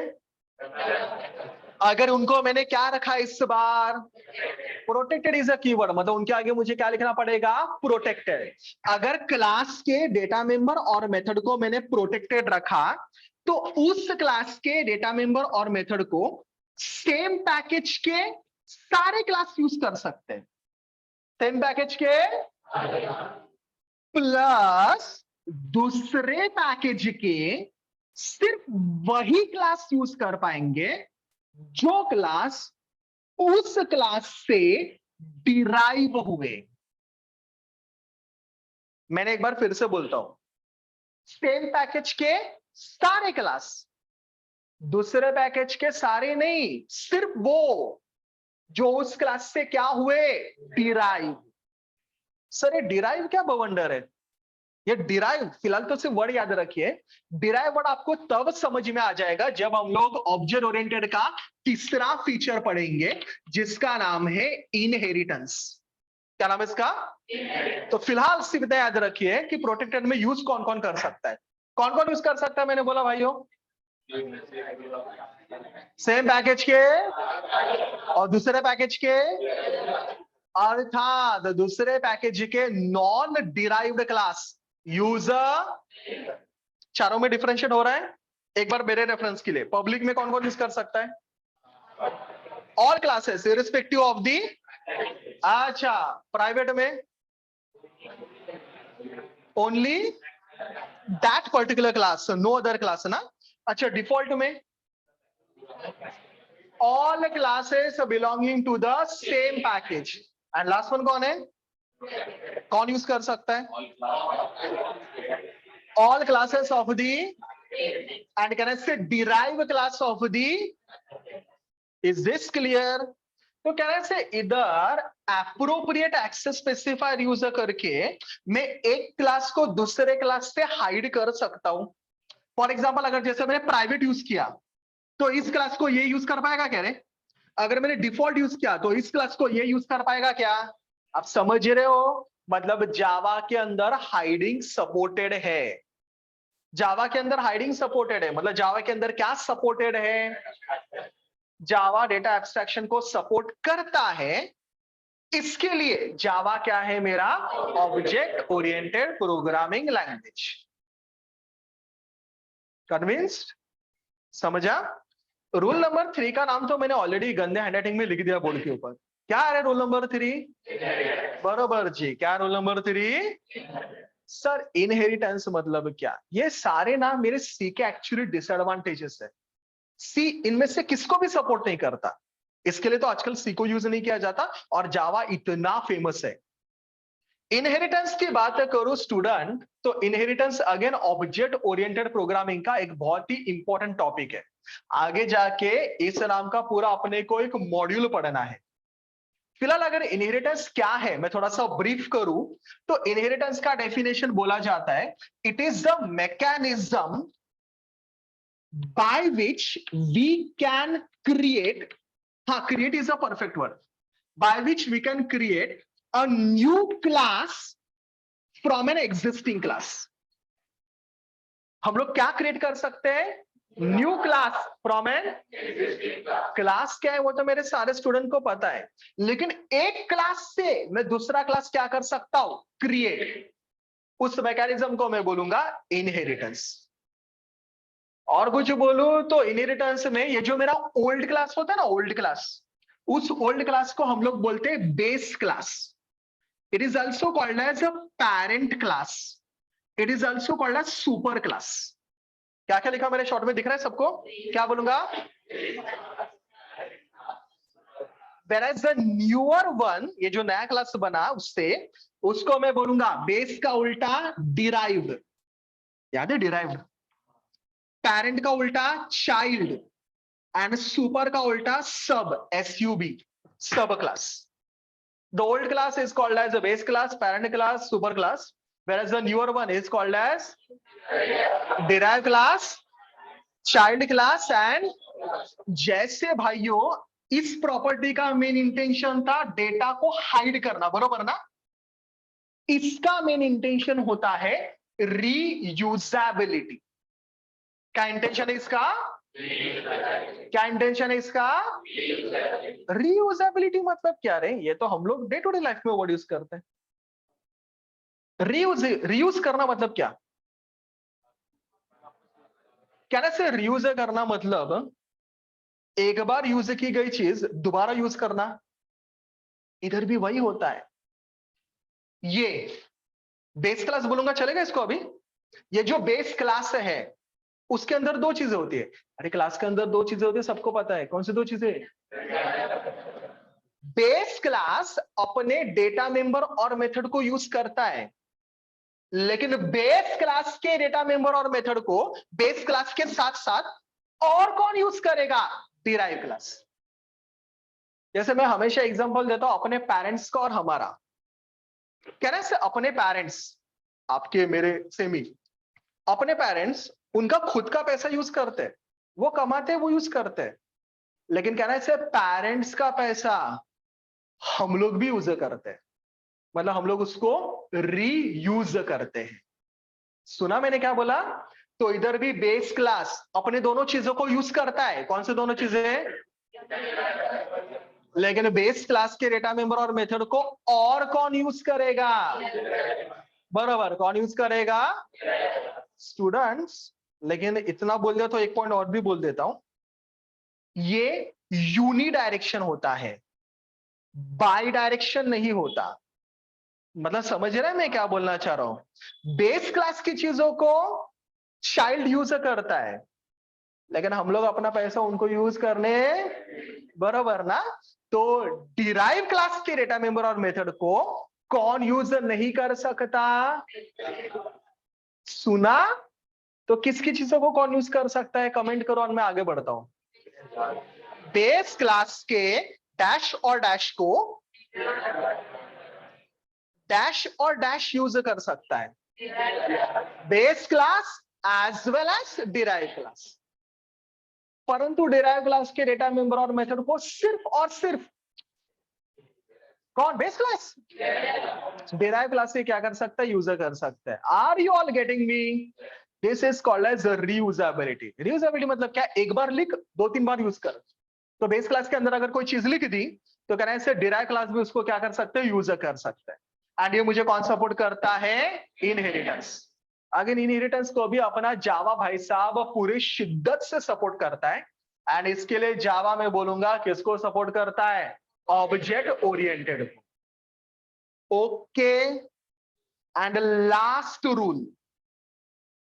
अगर उनको मैंने क्या रखा इस बार? प्रोटेक्टेड इज अ कीवर्ड, मतलब उनके आगे मुझे क्या लिखना पड़ेगा? प्रोटेक्टेड। अगर क्लास के डेटा मेंबर और मेथड को मैंने प्रोटेक्टेड रखा तो उस क्लास के डेटा मेंबर और मेथड को सेम पैकेज के सारे क्लास यूज कर सकते हैं। सेम पैकेज के प्लस दूसरे पैकेज के सिर्फ वही क्लास यूज कर पाएंगे जो क्लास उस क्लास से डिराइव हुए। मैंने एक बार फिर से बोलता हूं, सेम पैकेज के सारे क्लास, दूसरे पैकेज के सारे नहीं, सिर्फ वो जो उस क्लास से क्या हुए? डिराइव। सर ये डिराइव क्या बवंडर है? ये डिराइव फिलहाल तो सिर्फ वर्ड याद रखिए। डिराइव वर्ड आपको तब समझ में आ जाएगा जब हम लोग ऑब्जेक्ट ओरिएंटेड का तीसरा फीचर पढ़ेंगे जिसका नाम है इनहेरिटेंस। क्या नाम है इसका? तो फिलहाल सिर्फ इतना याद रखिए कि प्रोटेक्टेड में यूज कौन कौन कर सकता है। कौन कौन यूज कर सकता है मैंने बोला भाइयों? सेम पैकेज के और दूसरे पैकेज के, अर्थात दूसरे पैकेज के नॉन डिराइव्ड क्लास यूजर। चारों में डिफरेंशिएट हो रहा है। एक बार मेरे रेफरेंस के लिए, पब्लिक में कौन कौन यूज कर सकता है? All classes irrespective of D. अच्छा, प्राइवेट में only that particular class, no other class ना। अच्छा, डिफॉल्ट में all classes belonging to the same package. And last one कौन है? कौन यूज कर सकता है? All classes of D, and can I say derive class of D. Is this clear? तो कह रहे से इधर एप्रोप्रिएट एक्सेस स्पेसिफायर यूज करके मैं एक क्लास को दूसरे क्लास से हाइड कर सकता हूं। फॉर एग्जांपल, अगर जैसे मैंने प्राइवेट यूज किया तो इस क्लास को ये यूज कर पाएगा क्या रे? अगर मैंने डिफॉल्ट यूज किया तो इस क्लास को ये यूज कर पाएगा क्या? आप समझ रहे हो? मतलब जावा के अंदर हाइडिंग सपोर्टेड है। जावा के अंदर हाइडिंग सपोर्टेड है, मतलब जावा के अंदर क्या सपोर्टेड है? जावा डेटा एब्स्ट्रैक्शन को सपोर्ट करता है। इसके लिए जावा क्या है मेरा? Object oriented programming language. Convinced? समझा? रूल नंबर 3 का नाम तो मैंने ऑलरेडी गंदे हैंडराइटिंग में लिख दिया बोर्ड के ऊपर। क्या है रूल नंबर 3? बरोबर जी, क्या रूल नंबर 3? सर इनहेरिटेंस मतलब क्या? ये सारे नाम मेरे सी के एक्चुअली डिसएडवांटेजेस है। सी इनमें से किसको भी सपोर्ट नहीं करता, इसके लिए तो आजकल सी को यूज नहीं किया जाता और जावा इतना फेमस है। इनहेरिटेंस की बात करूं स्टूडेंट, तो inheritance again object oriented programming का एक बहुत ही इंपॉर्टेंट टॉपिक है। आगे जाके इस नाम का पूरा अपने को एक मॉड्यूल पढ़ना है। फिलहाल अगर इनहेरिटेंस क्या है मैं थोड़ा सा ब्रीफ करूं तो इनहेरिटेंस का डेफिनेशन बोला जाता है, it is the mechanism by which we can create, हाँ create is a perfect word, by which we can create a new class from an existing class. हम लोग क्या क्रिएट कर सकते हैं? New class from an class. क्या है वो तो मेरे सारे स्टूडेंट को पता है, लेकिन एक क्लास से मैं दूसरा क्लास क्या कर सकता हूं? क्रिएट। उस मैकेनिज्म को मैं बोलूंगा इनहेरिटेंस। और कुछ बोलूं तो इनहेरिटेंस में ये जो मेरा ओल्ड क्लास होता है ना, ओल्ड क्लास, उस ओल्ड क्लास को हम लोग बोलते हैं base class. It is also called as a parent class, it is also called as super class. क्या क्या लिखा मेरे शॉर्ट में दिख रहा है सबको? क्या बोलूंगा? Whereas the newer one, ये जो नया क्लास बना उससे, उसको मैं बोलूंगा बेस का उल्टा डिराइव्ड। याद है डिराइव्ड? पैरेंट का उल्टा चाइल्ड एंड सुपर का उल्टा सब, SUB, सब class. The old class is called as a base class, parent class, super class, whereas the newer one is called as derived class, child class and जैसे भाइयों इस property का main intention था data को hide करना, बरोबर ना? इसका मेन इंटेंशन होता है रीयूजेबिलिटी। क्या इंटेंशन है इसका? क्या इंटेंशन है इसका? रीयूजेबिलिटी मतलब क्या रे? ये तो हम लोग डे टू डे लाइफ में वर्ड यूज करते हैं। रीयूज करना मतलब क्या? क्या से रीयूज करना मतलब एक बार यूज की गई चीज दोबारा यूज करना। इधर भी वही होता है। ये बेस क्लास बोलूंगा चलेगा इसको अभी? ये जो बेस क्लास है उसके अंदर दो चीजें होती है। अरे क्लास के अंदर दो चीजें होती है, सबको पता है। कौन सी दो चीजें? बेस क्लास अपने डेटा मेंबर और मेथड को यूज करता है, लेकिन बेस क्लास के डेटा मेंबर और मेथड को बेस क्लास के साथ साथ और कौन यूज करेगा? Derive class. जैसे मैं हमेशा एग्जांपल देता हूं अपने पेरेंट्स का और हमारा। कह रहे से अपने पेरेंट्स, आपके मेरे सेमी, अपने पेरेंट्स उनका खुद का पैसा यूज करते हैं, वो कमाते हैं, वो यूज करते हैं, लेकिन कह रहे से पेरेंट्स का पैसा हम लोग भी यूज करते हैं, मतलब हम लोग उसको रीयूज करते हैं। सुना मैंने क्या बोला? तो इधर भी बेस क्लास अपने दोनों चीजों को यूज करता है। कौन से दोनों चीजें? लेकिन बेस क्लास के डेटा मेंबर और मेथड को और कौन यूज करेगा? बराबर, कौन यूज करेगा? स्टूडेंट्स। लेकिन इतना बोल दिया तो एक पॉइंट और भी बोल देता हूं, ये यूनी डायरेक्शन होता है, बाई डायरेक्शन नहीं होता। मतलब समझ रहे हैं मैं क्या बोलना चाह रहा हूं? बेस क्लास की चीजों को चाइल्ड यूज करता है, लेकिन हम लोग अपना पैसा उनको यूज करने, बराबर ना? तो डिराइव क्लास के डेटा मेंबर और मेथड को कौन यूज नहीं कर सकता? सुना? तो किसकी चीजों को कौन यूज कर सकता है? कमेंट करो और मैं आगे बढ़ता हूं। बेस क्लास के डैश और डैश को डैश और डैश यूज कर सकता है, base class as well as derive class. परंतु डिराइव क्लास के डेटा मेंबर और मेथड को सिर्फ और सिर्फ कौन? Base class. डिराइव क्लास से क्या कर सकता है? यूजर कर सकता है। Are you all getting me? This is called as reusability. Reusability मतलब क्या? एक बार लिख, दो तीन बार यूज कर। तो बेस क्लास के अंदर अगर कोई चीज लिख दी तो कहना है डिराइव क्लास भी उसको क्या कर सकते हैं? यूजर कर सकते हैं। एंड ये मुझे कौन सपोर्ट करता है? इनहेरिटेंस। अगेन इनहेरिटेंस को भी अपना जावा भाई साहब पूरी शिद्दत से सपोर्ट करता है। एंड इसके लिए जावा में बोलूंगा किसको सपोर्ट करता है? Object oriented. Okay. And last rule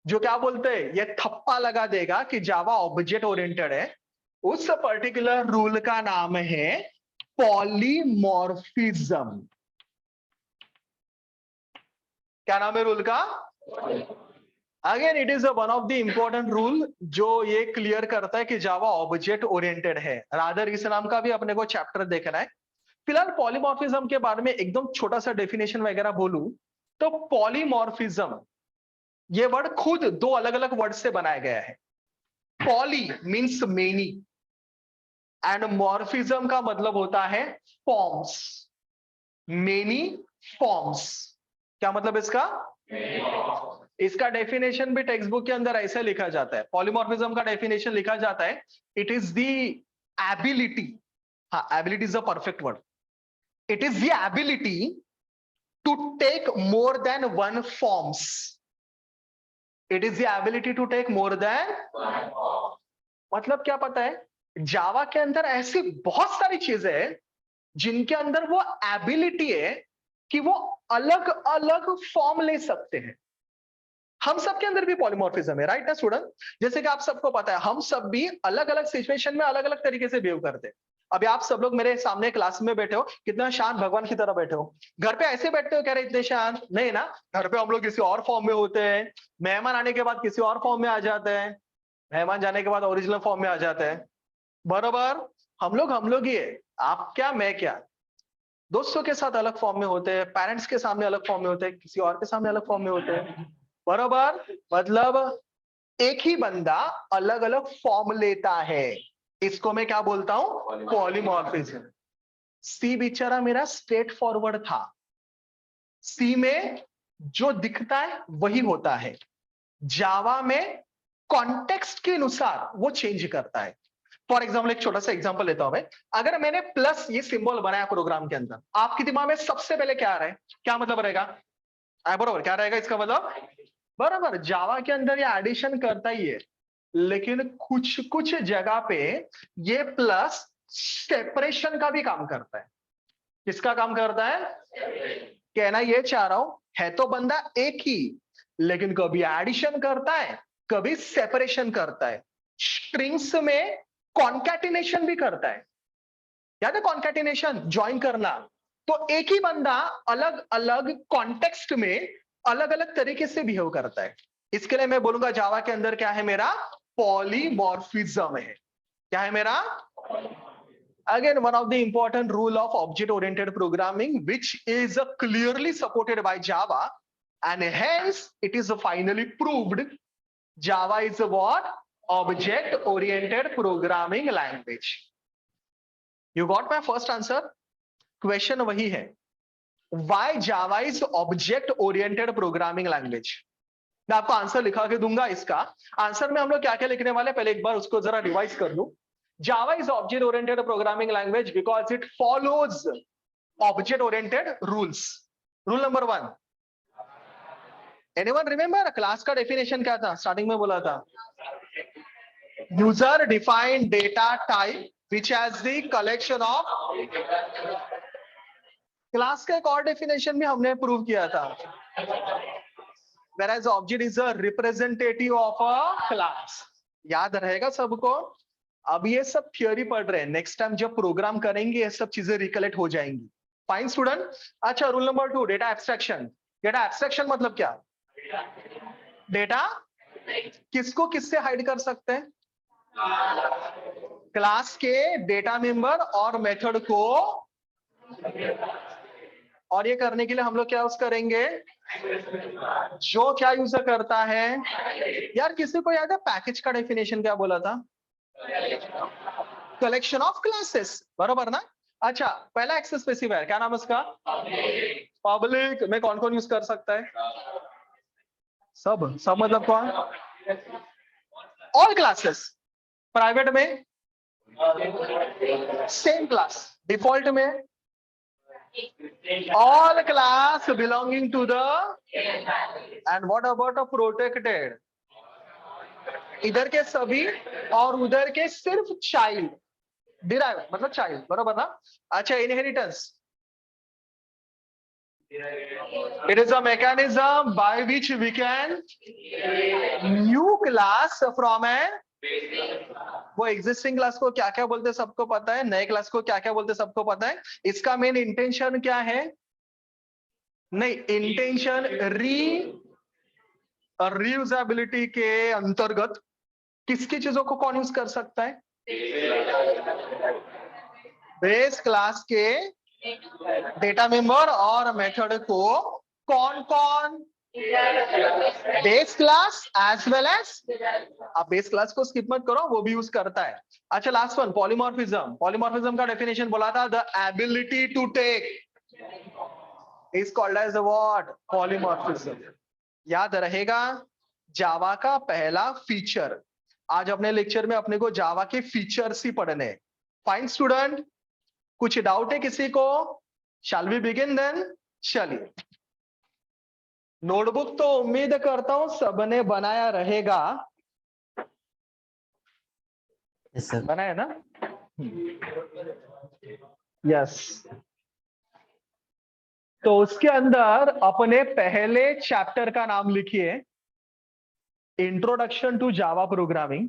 जो क्या बोलते हैं, ये थप्पा लगा देगा कि जावा ऑब्जेक्ट ओरिएंटेड है, उस पर्टिकुलर रूल का नाम है पॉलीमॉर्फिज्म। क्या नाम है रूल का? Again it is one of the important rule जो ये क्लियर करता है कि जावा ऑब्जेक्ट ओरिएंटेड है। रादर इस नाम का भी अपने को चैप्टर देखना है। फिलहाल पॉलीमॉर्फिज्म के बारे में एकदम छोटा सा डेफिनेशन वगैरह बोलूं तो पॉलीमॉर्फिज्म ये वर्ड खुद दो अलग अलग वर्ड से बनाया गया है। Poly means many and morphism का मतलब होता है फॉर्म्स। मेनी फॉर्म्स, क्या मतलब इसका? इसका डेफिनेशन भी टेक्स्ट बुक के अंदर ऐसे लिखा जाता है। पॉलीमॉर्फिज्म का डेफिनेशन लिखा जाता है, इट इज द एबिलिटी, हाँ ability is the perfect word, it is the ability to take more than one forms. It is the ability to take more than, मतलब क्या पता है, जावा के अंदर ऐसी बहुत सारी चीजें हैं जिनके अंदर वो एबिलिटी है कि वो अलग अलग फॉर्म ले सकते हैं। हम सब के अंदर भी पॉलीमॉर्फिज्म है, राइट ना स्टूडेंट? जैसे कि आप सबको पता है हम सब भी अलग अलग सिचुएशन में अलग अलग तरीके से बिहेव करते हैं। अभी आप सब लोग मेरे सामने क्लास में बैठे हो, कितना शांत भगवान की तरह बैठे हो। घर पे ऐसे बैठते हो कह रहे इतने शांत नहीं ना, घर पे हम लोग किसी और फॉर्म में होते हैं, मेहमान आने के बाद किसी और फॉर्म में आ जाते हैं, मेहमान जाने के बाद ओरिजिनल फॉर्म में आ जाते हैं, बराबर। हम लोग ही है, आप क्या मैं क्या। दोस्तों के साथ अलग फॉर्म में होते हैं, पेरेंट्स के सामने अलग फॉर्म में होते हैं, किसी और के सामने अलग फॉर्म में होते हैं, बराबर। मतलब एक ही बंदा अलग अलग फॉर्म लेता है, इसको मैं क्या बोलता हूं? पॉलीमॉर्फिज्म। सी बेचारा मेरा स्ट्रेट फॉरवर्ड था, सी में जो दिखता है वही होता है, जावा में कॉन्टेक्स्ट के अनुसार वो चेंज करता है। फॉर एग्जाम्पल एक छोटा सा एग्जांपल लेता हूं मैं, अगर मैंने प्लस ये सिंबल बनाया प्रोग्राम के अंदर, आपके दिमाग में सबसे पहले क्या आ रहा है, क्या मतलब रहेगा? बराबर, क्या रहेगा इसका मतलब? बराबर, जावा के अंदर ये एडिशन करता ही है, लेकिन कुछ कुछ जगह पे ये प्लस सेपरेशन का भी काम करता है। किसका काम करता है? कहना ये चाह रहा हूं, है तो बंदा एक ही, लेकिन कभी एडिशन करता है, कभी सेपरेशन करता है। स्ट्रिंग्स में कॉन्कैटिनेशन भी करता है, याद है कॉन्कैटिनेशन, ज्वाइन करना। तो एक ही बंदा अलग अलग कॉन्टेक्स्ट में अलग अलग तरीके से बिहेव करता है। इसके लिए मैं बोलूंगा जावा के अंदर क्या है मेरा? पॉलीमॉर्फिज्म है। क्या है मेरा? Again, one of the important rule of object-oriented programming, which is clearly supported by Java, and hence it is finally proved Java is a what? Object-oriented programming language. You got my first answer? Question वही है, why Java is object-oriented programming language? मैं आपको answer लिखा के दूंगा। इसका answer में हम लोग क्या क्या लिखने वाले, पहले एक बार उसको जरा रिवाइज कर लूं। Java is object-oriented programming language because it follows object-oriented rules. Rule number 1. Anyone remember class का definition क्या था? Starting में बोला था user defined data type which has the collection of, class का एक और definition भी हमने प्रूव किया था, whereas object is a representative of a class. याद रहेगा सबको? अब ये सब थियोरी पढ़ रहे हैं, नेक्स्ट टाइम जब प्रोग्राम करेंगे ये सब चीजें रिकलेक्ट हो जाएंगी। Fine student. अच्छा, rule number 2, data abstraction. Data abstraction मतलब क्या? डेटा किसको किससे हाइड कर सकते हैं? क्लास के डेटा मेंबर और मेथड को, और ये करने के लिए हम लोग क्या यूज करेंगे? जो क्या यूज करता है यार, किसी को याद है पैकेज का डेफिनेशन क्या बोला था? कलेक्शन ऑफ क्लासेस, बराबर ना? अच्छा, पहला एक्सेस स्पेसिफायर क्या नाम है उसका? पब्लिक में कौन कौन यूज कर सकता है? सब सब मतलब कौन? All classes. प्राइवेट में सेम क्लास, डिफॉल्ट में all class belonging to the, and what about a protected? इधर के सभी और उधर के सिर्फ चाइल्ड, डिराइव मतलब चाइल्ड, बराबर ना? अच्छा, inheritance, it is a mechanism by which we can new class from a, वो एग्जिस्टिंग क्लास को क्या क्या बोलते हैं सबको पता है, नए क्लास को क्या क्या बोलते हैं सबको पता है। इसका मेन इंटेंशन क्या है? नहीं, इंटेंशन रीयूजेबिलिटी के अंतर्गत किसकी चीजों को कौन यूज कर सकता है? बेस क्लास के डेटा मेंबर और मेथड को कौन कौन, base class as well as, आप बेस क्लास को स्किप मत करो, वो भी यूज करता है। अच्छा लास्ट वन, पॉलीमॉर्फिज्म। पॉलीमॉर्फिज्म का डेफिनेशन बोला था, the ability to take is called as what, polymorphism. याद रहेगा, जावा का पहला फीचर। आज अपने लेक्चर में अपने को जावा के फीचर्स ही पढ़ने। फाइन स्टूडेंट, कुछ डाउट है किसी को? Shall we begin then? चलिए, नोटबुक तो उम्मीद करता हूं सबने बनाया रहेगा। Yes sir. बनाया ना? यस। तो उसके अंदर अपने पहले चैप्टर का नाम लिखिए, introduction to Java programming.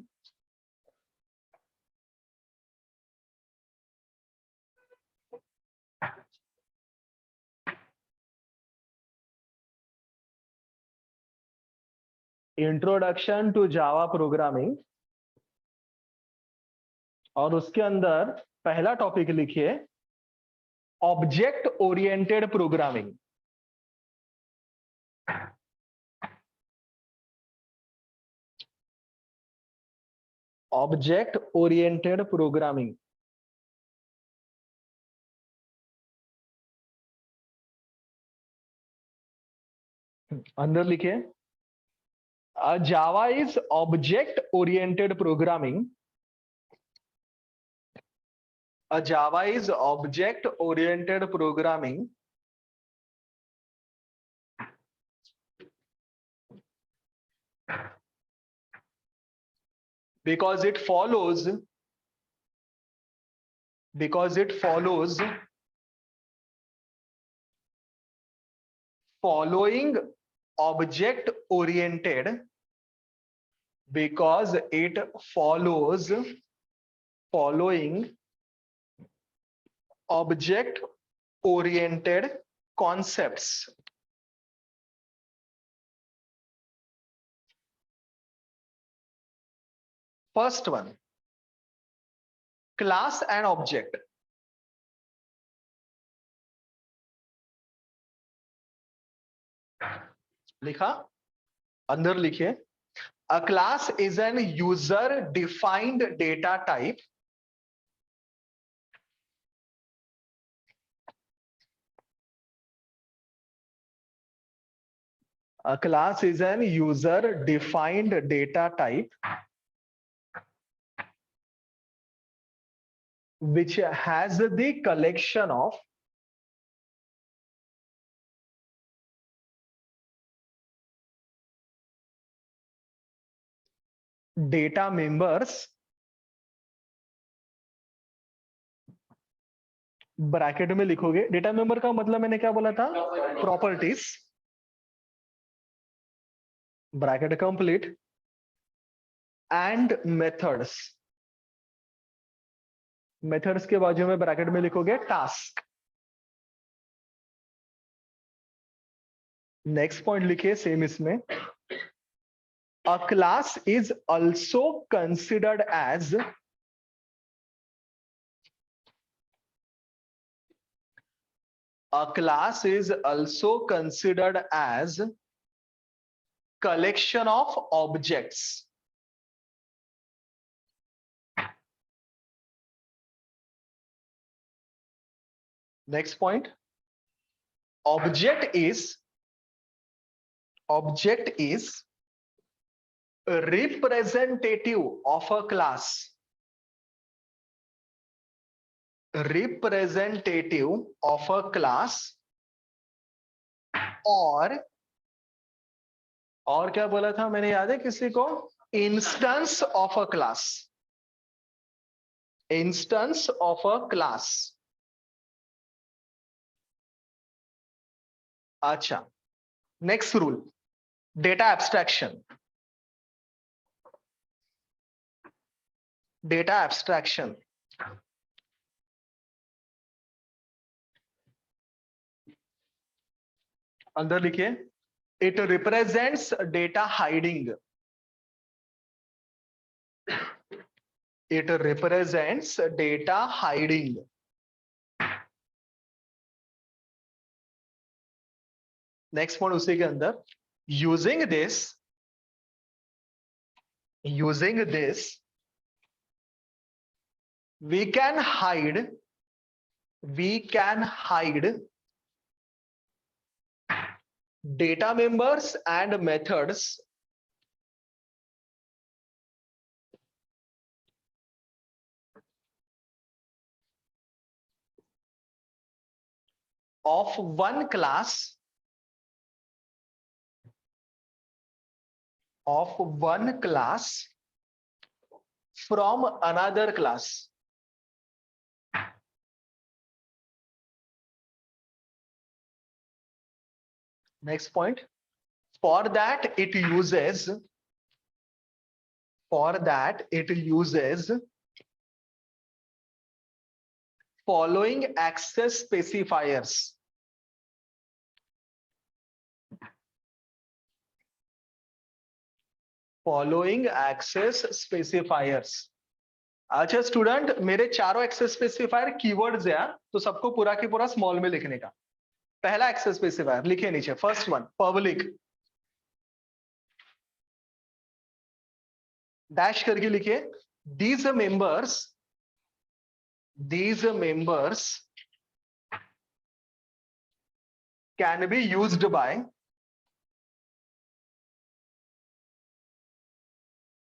Introduction to Java programming, और उसके अंदर पहला टॉपिक लिखिए, object oriented programming. Object oriented programming. अंदर लिखिए, Java is object oriented programming. Java is object-oriented programming because it follows following object-oriented because it follows following object-oriented concepts. First one, class and object. लिखा? अंदर लिखिए, a class is an user defined data type a class is an user defined data type which has the collection of data members bracket में लिखोगे। Data member का मतलब मैंने क्या बोला था? Properties, bracket complete, and methods. Methods के बाजू में ब्रैकेट में लिखोगे टास्क। नेक्स्ट पॉइंट लिखिए सेम इसमें, a class is also considered as a class is also considered as collection of objects next point, object is representative of a class, representative of a class, और क्या बोला था मैंने, याद है किसी को? Instance of a class, instance of a class. अच्छा, next rule, data abstraction. Data abstraction, अंदर लिखिए, it represents data hiding, it represents data hiding next point उसी के अंदर, using this we can hide data members and methods of one class from another class. Next point, for that it uses following access specifiers. अच्छा student, मेरे चारों access specifier keywords है, तो सबको पूरा की पूरा स्मॉल में लिखने का। पहला एक्सेस स्पेसिफायर लिखिए नीचे, फर्स्ट वन पब्लिक, डैश करके लिखिए, these members can be used by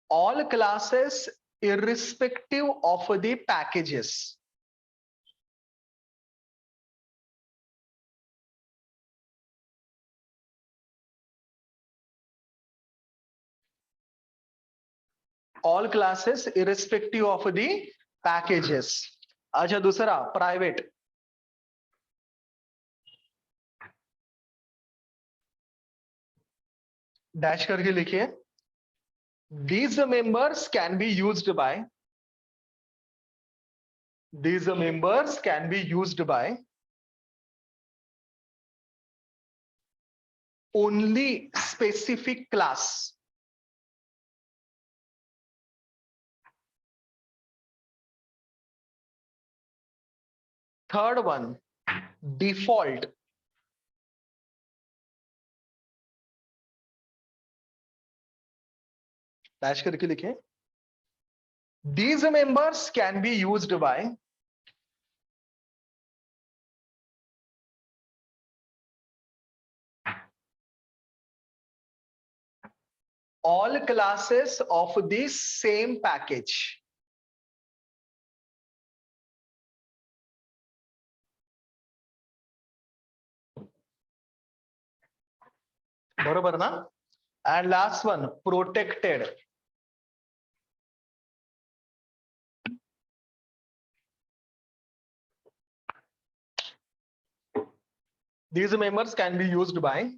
all classes irrespective of the packages. All classes irrespective of the packages. अच्छा दूसरा प्राइवेट, डैश करके लिखिए, these members can be used by only specific class. Third one, default. Dash करके लिखें, these members can be used by all classes of the same package. बरोबर ना? And last one, protected. These members can be used by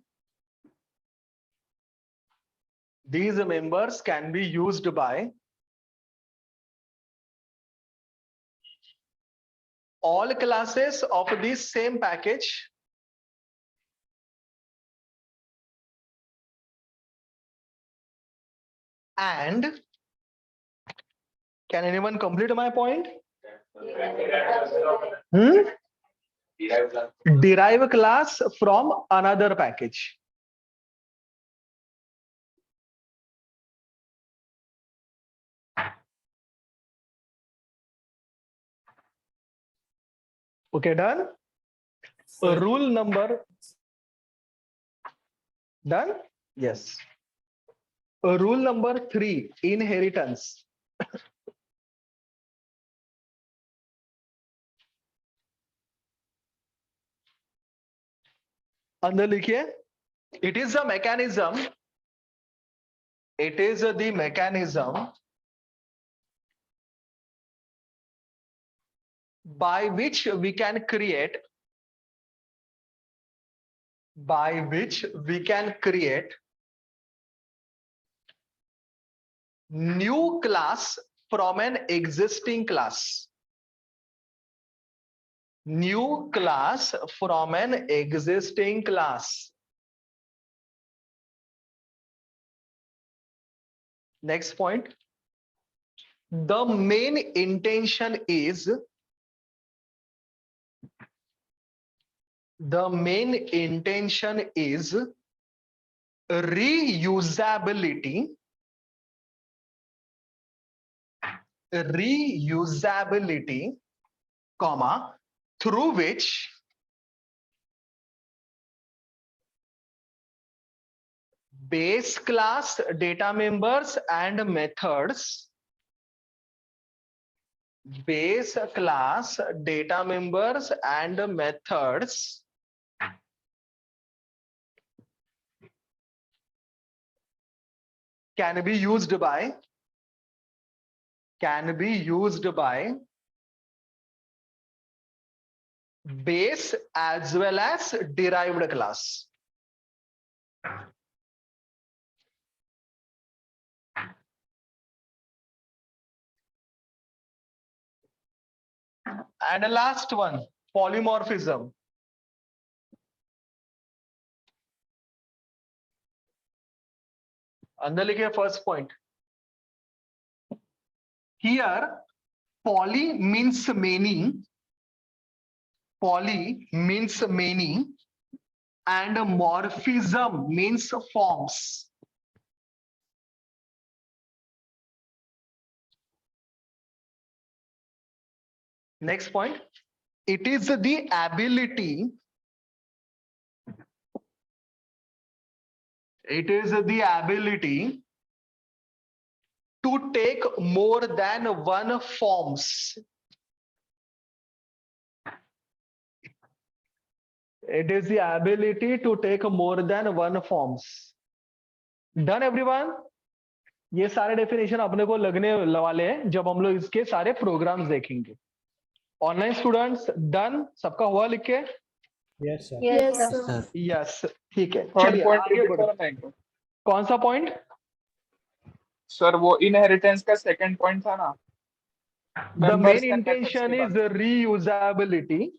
all classes of the same package and can anyone complete my point? Derive class from another package. Okay, done. Rule number done. Yes. Rule number 3, inheritance. अंदर लिखिए, it is the mechanism by which we can create new class from an existing class. New class from an existing class. Next point, the main intention is The main intention is reusability, comma, through which base class data members and methods, base class data members and methods can be used by base as well as derived class. And the last one, polymorphism. अंदर लिखिए first point. Here, poly means many. Poly means many, and morphism means forms. Next point. It is the ability. It is the ability to take more than one forms. It is the ability to take more than one forms. Done everyone? ये सारे definition अपने को लगने वाले हैं जब हम लोग इसके सारे प्रोग्राम्स देखेंगे. Online students done? सबका हुआ लिख के? Yes, sir. Yes, sir. Yes, ठीक है. चलिए आगे बढ़ो. कौन सा पॉइंट? सर वो इनहेरिटेंस का सेकंड पॉइंट था ना. The main intention is reusability,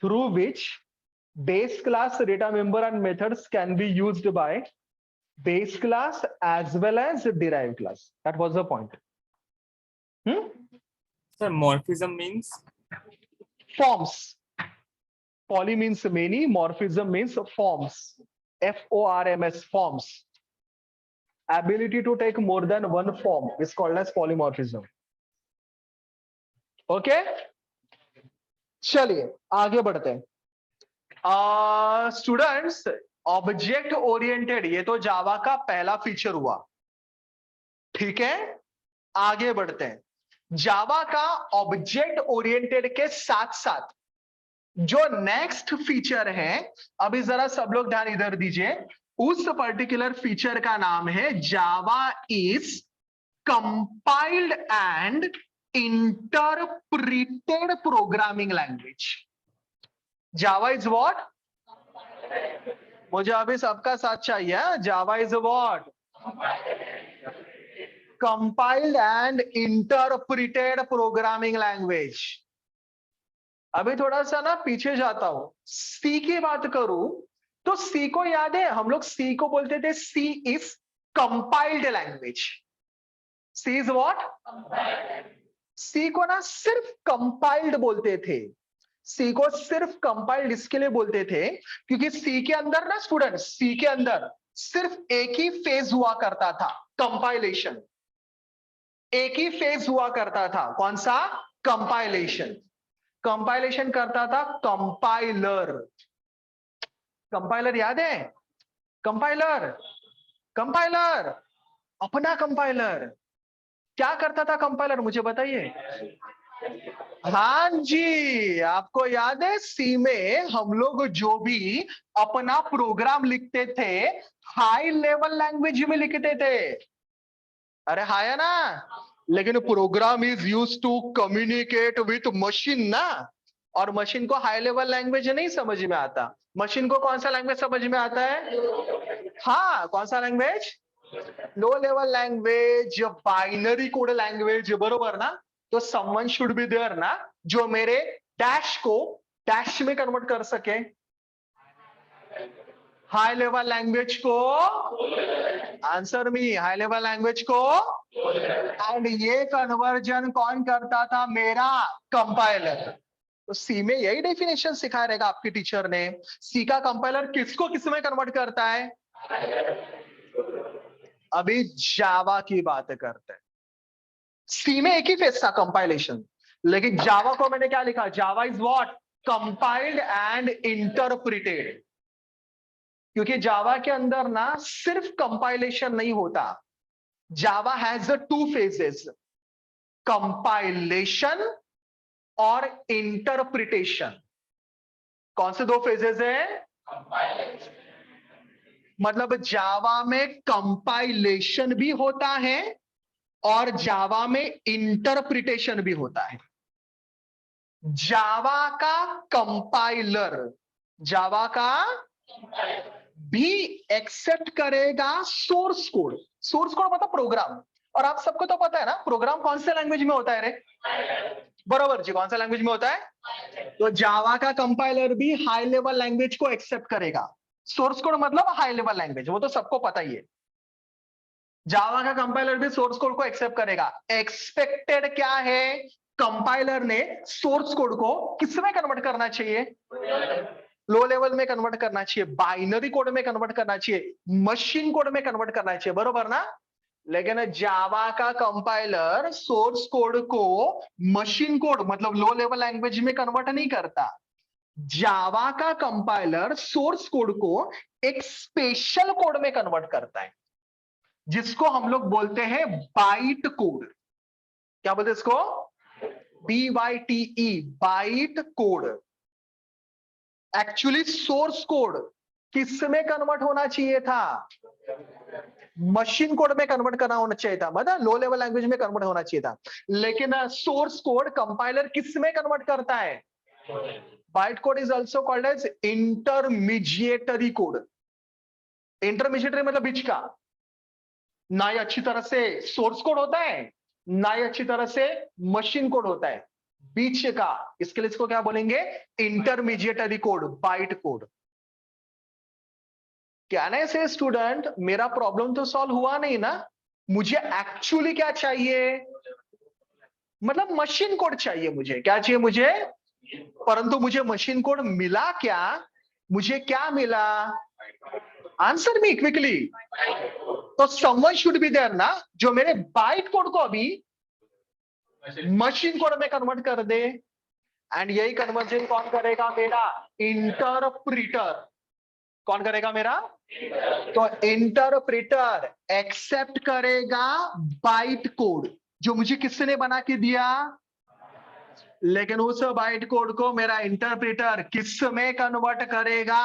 through which base class data member and methods can be used by base class as well as derived class. That was the point. Sir, morphism means Forms. Poly means many, morphism means forms. Forms, forms. Ability to take more than one form is called as polymorphism. Okay? चलिए आगे बढ़ते हैं. Students, object oriented ये तो जावा का पहला feature हुआ. ठीक है, आगे बढ़ते हैं. जावा का ऑब्जेक्ट ओरिएंटेड के साथ साथ जो नेक्स्ट फीचर है, अभी जरा सब लोग ध्यान इधर दीजिए. उस पर्टिकुलर फीचर का नाम है जावा is compiled and interpreted programming language. Java is what? मुझे अभी सबका साथ चाहिए. Java is what? Compiled and interpreted programming language. अभी थोड़ा सा ना पीछे जाता हूं. सी की बात करूं तो सी को याद है, हम लोग सी को बोलते थे C is compiled language. C is what? C को ना सिर्फ कंपाइल्ड बोलते थे. सी को सिर्फ कंपाइल्ड इसके लिए बोलते थे क्योंकि सी के अंदर ना स्टूडेंट, सी के अंदर सिर्फ एक ही फेज हुआ करता था, कंपाइलेशन. एक ही फेज हुआ करता था. कौन सा? कंपाइलेशन. कंपाइलेशन करता था कंपाइलर. कंपाइलर याद है? कंपाइलर, कंपाइलर, अपना कंपाइलर. क्या करता था कंपाइलर, मुझे बताइए. हाँ जी, आपको याद है सी में हम लोग जो भी अपना प्रोग्राम लिखते थे हाई लेवल लैंग्वेज में लिखते थे. अरे हाय है ना. लेकिन program is used to communicate with machine ना, और मशीन को हाई लेवल लैंग्वेज नहीं समझ में आता. मशीन को कौन सा लैंग्वेज समझ में आता है? हाँ, कौन सा language? Low level language, binary code language, बरोबर ना. तो समवन शुड बी देयर ना जो मेरे डैश को डैश में कन्वर्ट कर सके. हाई लेवल लैंग्वेज को, answer me, high level language को. एंड ये कन्वर्जन कौन करता था? मेरा कंपाइलर. तो सी में यही डेफिनेशन सिखाया रहेगा आपके टीचर ने। सी का कंपाइलर किसको किस में कन्वर्ट करता है? अभी जावा की बात करते हैं। सी में एक ही फेज था कंपाइलेशन, लेकिन जावा को मैंने क्या लिखा? Java is what? Compiled and interpreted. क्योंकि जावा के अंदर ना सिर्फ कंपाइलेशन नहीं होता, जावा हैज टू फेजेस, कंपाइलेशन और इंटरप्रिटेशन। कौन से दो फेजेस है? मतलब जावा में कंपाइलेशन भी होता है और जावा में इंटरप्रिटेशन भी होता है। जावा का कंपाइलर, जावा का भी एक्सेप्ट करेगा सोर्स कोड। सोर्स कोड मतलब प्रोग्राम, और आप सबको तो पता है ना प्रोग्राम कौन से लैंग्वेज में होता है रे? बराबर जी, कौन सा लैंग्वेज में होता है? तो जावा का कंपाइलर भी हाई लेवल लैंग्वेज को एक्सेप्ट करेगा। सोर्स कोड मतलब हाई लेवल लैंग्वेज, वो तो सबको पता ही है। जावा का कंपाइलर भी सोर्स कोड को एक्सेप्ट करेगा। एक्सपेक्टेड क्या है? कंपाइलर ने सोर्स कोड को किसमें कन्वर्ट करना चाहिए? लो लेवल में कन्वर्ट करना चाहिए, बाइनरी कोड में कन्वर्ट करना चाहिए, मशीन कोड में कन्वर्ट करना चाहिए, बरोबर ना? लेकिन जावा का कंपाइलर सोर्स कोड को मशीन कोड मतलब लो लेवल लैंग्वेज में कन्वर्ट नहीं करता। जावा का कंपाइलर सोर्स कोड को एक स्पेशल कोड में कन्वर्ट करता है, जिसको हम लोग बोलते हैं बाइट कोड। क्या बोलते हैं इसको? BYTE, byte code. Actually source code किस में कन्वर्ट होना चाहिए था? मशीन कोड में कन्वर्ट करना होना चाहिए था, मतलब लो लेवल लैंग्वेज में कन्वर्ट होना चाहिए था। लेकिन सोर्स कोड कंपाइलर किस में कन्वर्ट करता है? Byte code is also called as intermediatory code. Intermediatory मतलब बीच का, ना ही अच्छी तरह से सोर्स कोड होता है, ना ही अच्छी तरह से मशीन कोड होता है, बीच का। इसके लिए इसको क्या बोलेंगे? Intermediary code, byte code. Can I से स्टूडेंट, मेरा प्रॉब्लम तो सॉल्व हुआ नहीं ना, मुझे एक्चुअली क्या चाहिए? मतलब मशीन कोड चाहिए। मुझे क्या चाहिए? मुझे, परंतु मुझे मशीन कोड मिला क्या? मुझे क्या मिला? Answer me quickly. तो समवन शुड बी देयर ना, जो मेरे बाइट कोड को अभी मशीन कोड में कन्वर्ट कर दे। एंड यही कन्वर्जन कौन करेगा? मेरा इंटरप्रीटर। कौन करेगा? मेरा। तो इंटरप्रेटर एक्सेप्ट करेगा बाइट कोड जो मुझे किसने बना के दिया, लेकिन उस बाइट कोड को मेरा इंटरप्रेटर किस में कन्वर्ट करेगा?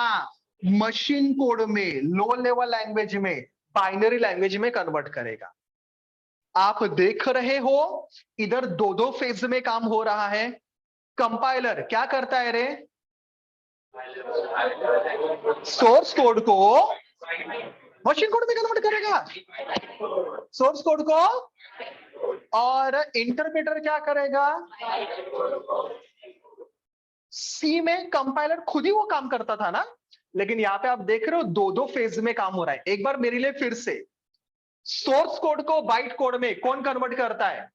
मशीन कोड में, लो लेवल लैंग्वेज में, बाइनरी लैंग्वेज में कन्वर्ट करेगा। आप देख रहे हो इधर दो दो फेज में काम हो रहा है। कंपाइलर क्या करता है रे? सोर्स कोड को मशीन कोड में कन्वर्ट करेगा, सोर्स कोड को। और इंटरप्रेटर क्या करेगा? सी में कंपाइलर खुद ही वो काम करता था ना, लेकिन यहां पे आप देख रहे हो दो दो फेज में काम हो रहा है। एक बार मेरे लिए फिर से, सोर्स कोड को बाइट कोड में कौन कन्वर्ट करता है?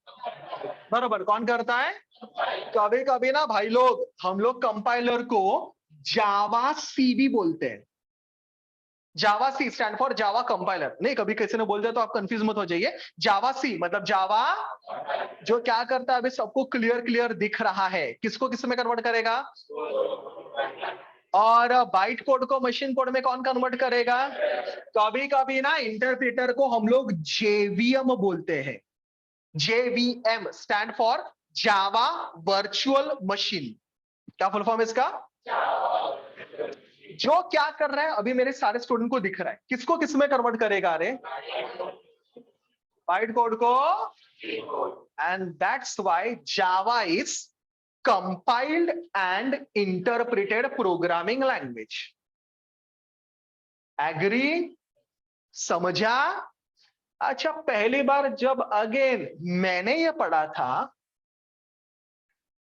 बराबर, कौन करता है? कभी कभी ना भाई लोग, हम लोग कंपाइलर को जावा सी भी बोलते हैं। जावा सी स्टैंड फॉर जावा कंपाइलर। नहीं, कभी किसी ने बोल दिया तो आप कंफ्यूज मत हो जाइए। जावा सी मतलब जावा जो क्या करता है, अभी सबको क्लियर क्लियर दिख रहा है, किसको किस में कन्वर्ट करेगा? और बाइट कोड को मशीन कोड में कौन कन्वर्ट करेगा? कभी कभी ना इंटरप्रेटर को हम लोग जेवीएम बोलते हैं। JVM stand for Java virtual machine. क्या फुल फॉर्म इसका? जो क्या कर रहा है अभी मेरे सारे स्टूडेंट को दिख रहा है, किसको किस में कन्वर्ट करेगा रे? बाइट कोड को। And that's why Java is compiled and interpreted programming language. Agree? समझा? अच्छा, पहली बार जब अगेन मैंने ये पढ़ा था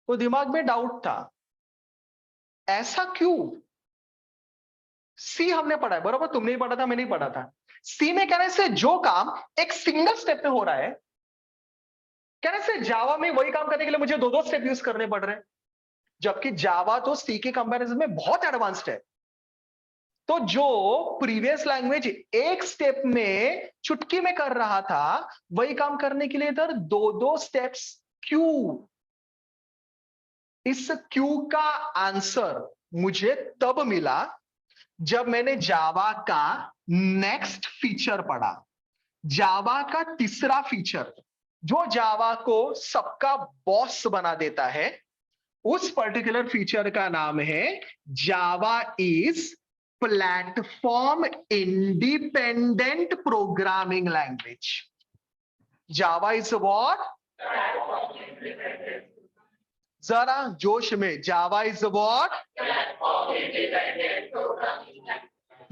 तो दिमाग में डाउट था, ऐसा क्यों? सी हमने पढ़ा है, बरोबर, तुमने ही पढ़ा था, मैंने ही पढ़ा था। सी में कहने से जो काम एक सिंगल स्टेप में हो रहा है, कहने से जावा में वही काम करने के लिए मुझे दो दो स्टेप यूज करने पड़ रहे हैं। जबकि जावा तो सी के कंपैरिजन में बहुत एडवांस्ड है। तो जो प्रीवियस लैंग्वेज एक स्टेप में चुटकी में कर रहा था, वही काम करने के लिए इधर दो दो स्टेप्स क्यों? इस क्यू का आंसर मुझे तब मिला जब मैंने जावा का नेक्स्ट फीचर पढ़ा। जावा का तीसरा फीचर जो जावा को सबका बॉस बना देता है, उस पर्टिकुलर फीचर का नाम है जावा is platform independent programming language. Java is what? जरा जोश में, जावा इज व्हाट?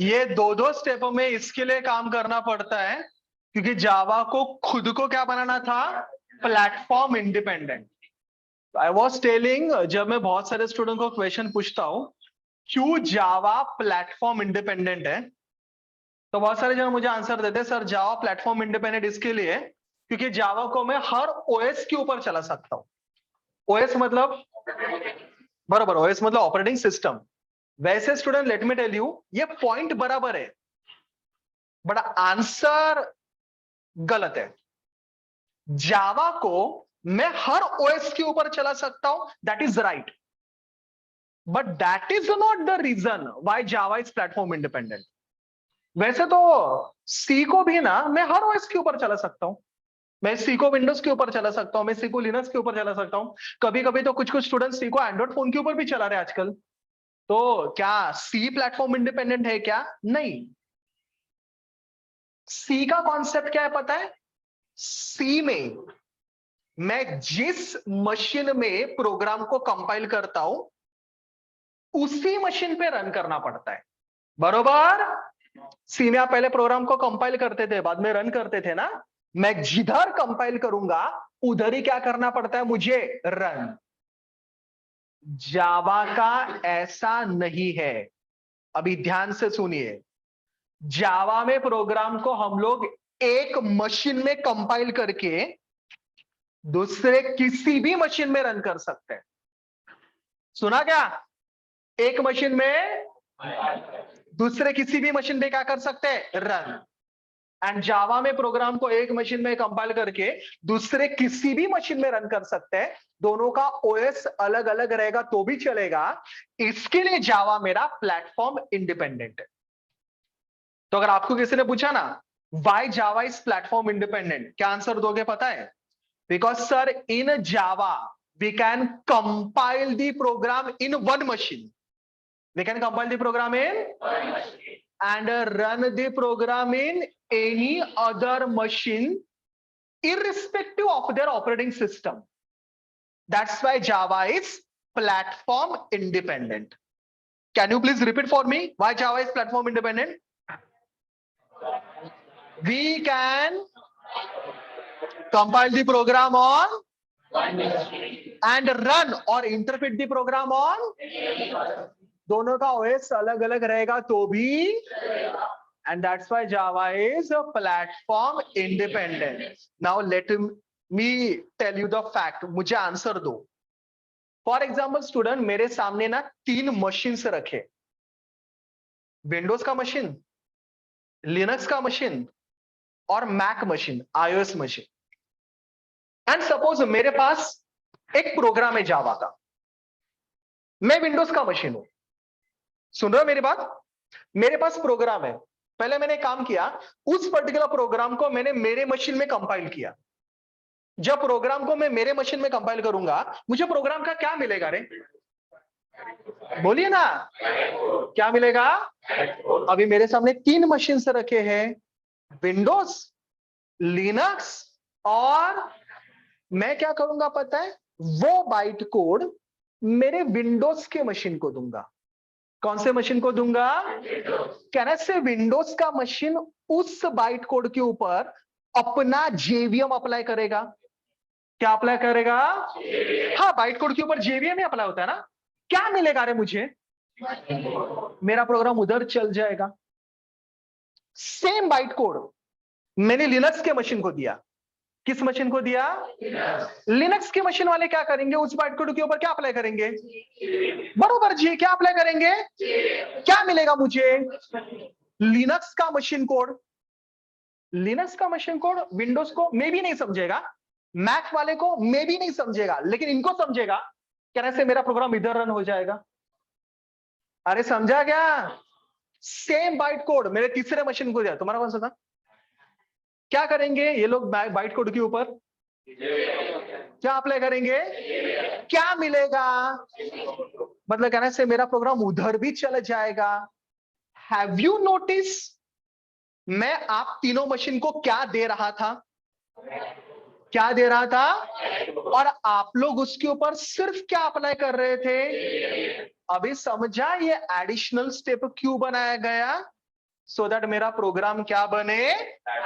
ये दो दो स्टेपों में इसके लिए काम करना पड़ता है क्योंकि जावा को खुद को क्या बनाना था? Platform independent. I was telling, जब मैं बहुत सारे स्टूडेंट को क्वेश्चन पूछता हूं क्यों जावा प्लेटफॉर्म इंडिपेंडेंट है, तो बहुत सारे जन मुझे आंसर देते हैं, सर जावा प्लेटफॉर्म इंडिपेंडेंट इसके लिए क्योंकि जावा को मैं हर ओएस के ऊपर चला सकता हूं। ओएस मतलब बराबर, ओएस मतलब ऑपरेटिंग सिस्टम। वैसे student let me tell you, ये पॉइंट बराबर है बट आंसर गलत है। जावा को मैं हर ओएस के ऊपर चला सकता हूं, that is right, but that is not the reason why Java is platform independent. वैसे तो सी को भी ना मैं हर ओएस के ऊपर चला सकता हूं, मैं सी को विंडोज के ऊपर चला सकता हूं, मैं सी को लिनक्स के ऊपर चला सकता हूं। कभी कभी तो कुछ कुछ स्टूडेंट सी को एंड्रॉइड फोन के ऊपर भी चला रहे आजकल। तो क्या सी प्लेटफॉर्म इंडिपेंडेंट है क्या? नहीं। सी का कॉन्सेप्ट क्या है पता है? सी में मैं जिस मशीन में प्रोग्राम को कंपाइल करता हूं उसी मशीन पे रन करना पड़ता है, बरोबर? सी में आप पहले प्रोग्राम को कंपाइल करते थे, बाद में रन करते थे ना। मैं जिधर कंपाइल करूंगा उधर ही क्या करना पड़ता है मुझे? रन। जावा का ऐसा नहीं है। अभी ध्यान से सुनिए, जावा में प्रोग्राम को हम लोग एक मशीन में कंपाइल करके दूसरे किसी भी मशीन में रन कर सकते हैं। सुना क्या? एक मशीन में दूसरे किसी भी मशीन पे क्या कर सकते हैं? रन। एंड जावा में प्रोग्राम को एक मशीन में कंपाइल करके दूसरे किसी भी मशीन में रन कर सकते हैं। दोनों का ओएस अलग अलग रहेगा तो भी चलेगा। इसके लिए जावा मेरा प्लेटफॉर्म इंडिपेंडेंट है। तो अगर आपको किसी ने पूछा ना why Java is platform independent, क्या आंसर दोगे पता है? Because sir in Java we can compile the program in one machine, we can compile the program in and run the program in any other machine irrespective of their operating system. That's why Java is platform independent. Can you please repeat for me why Java is platform independent? We can compile the program on and run or interpret the program on, दोनों का OS अलग अलग रहेगा तो भी, and that's why Java is a platform independent. Now let me tell you the fact, मुझे answer दो। For example student, मेरे सामने ना 3 मशीन से रखे, विंडोज का मशीन, लिनक्स का मशीन और Mac machine, iOS machine. And suppose मेरे पास एक प्रोग्राम है जावा का, मैं विंडोज का मशीन हूं। सुन रहे हो मेरी बात? मेरे पास प्रोग्राम है, पहले मैंने काम किया, उस पर्टिकुलर प्रोग्राम को मैंने मेरे मशीन में कंपाइल किया। जब प्रोग्राम को मैं मेरे मशीन में कंपाइल करूंगा, मुझे प्रोग्राम का क्या मिलेगा रे? बोलिए ना, क्या मिलेगा? अभी मेरे सामने 3 मशीन से रखे हैं, विंडोज, लिनक्स, और मैं क्या करूंगा पता है? वो बाइट कोड मेरे विंडोज के मशीन को दूंगा। कौन से मशीन को दूंगा? कहने से विंडोज का मशीन उस बाइट कोड के ऊपर अपना जेवीएम अप्लाई करेगा। क्या अप्लाई करेगा? हाँ, बाइट कोड के ऊपर जेवीएम ही अप्लाई होता है ना। क्या मिलेगा रे मुझे? मेरा प्रोग्राम उधर चल जाएगा। सेम बाइट कोड मैंने लिनक्स के मशीन को दिया, किस मशीन को दिया? लिनक्स की मशीन वाले क्या करेंगे? उस बाइट कोड के ऊपर क्या अप्लाई करेंगे? बरोबर जी, क्या अप्लाई करेंगे? क्या मिलेगा मुझे? लिनक्स का मशीन कोड। लिनक्स का मशीन कोड विंडोज को मे भी नहीं समझेगा, मैक वाले को मे भी नहीं समझेगा, लेकिन इनको समझेगा। कैसे मेरा प्रोग्राम इधर रन हो जाएगा? अरे समझा क्या? सेम बाइट कोड मेरे तीसरे मशीन को दिया, तुम्हारा कौन सा था? क्या करेंगे ये लोग बाइट कोड के ऊपर? क्या अप्लाई करेंगे? क्या मिलेगा? मतलब कहने से मेरा प्रोग्राम उधर भी चला जाएगा। हैव यू नोटिस मैं आप तीनों मशीन को क्या दे रहा था? क्या दे रहा था? और आप लोग उसके ऊपर सिर्फ क्या अप्लाई कर रहे थे? अभी समझा ये एडिशनल स्टेप क्यों बनाया गया? सो दैट मेरा प्रोग्राम क्या बने?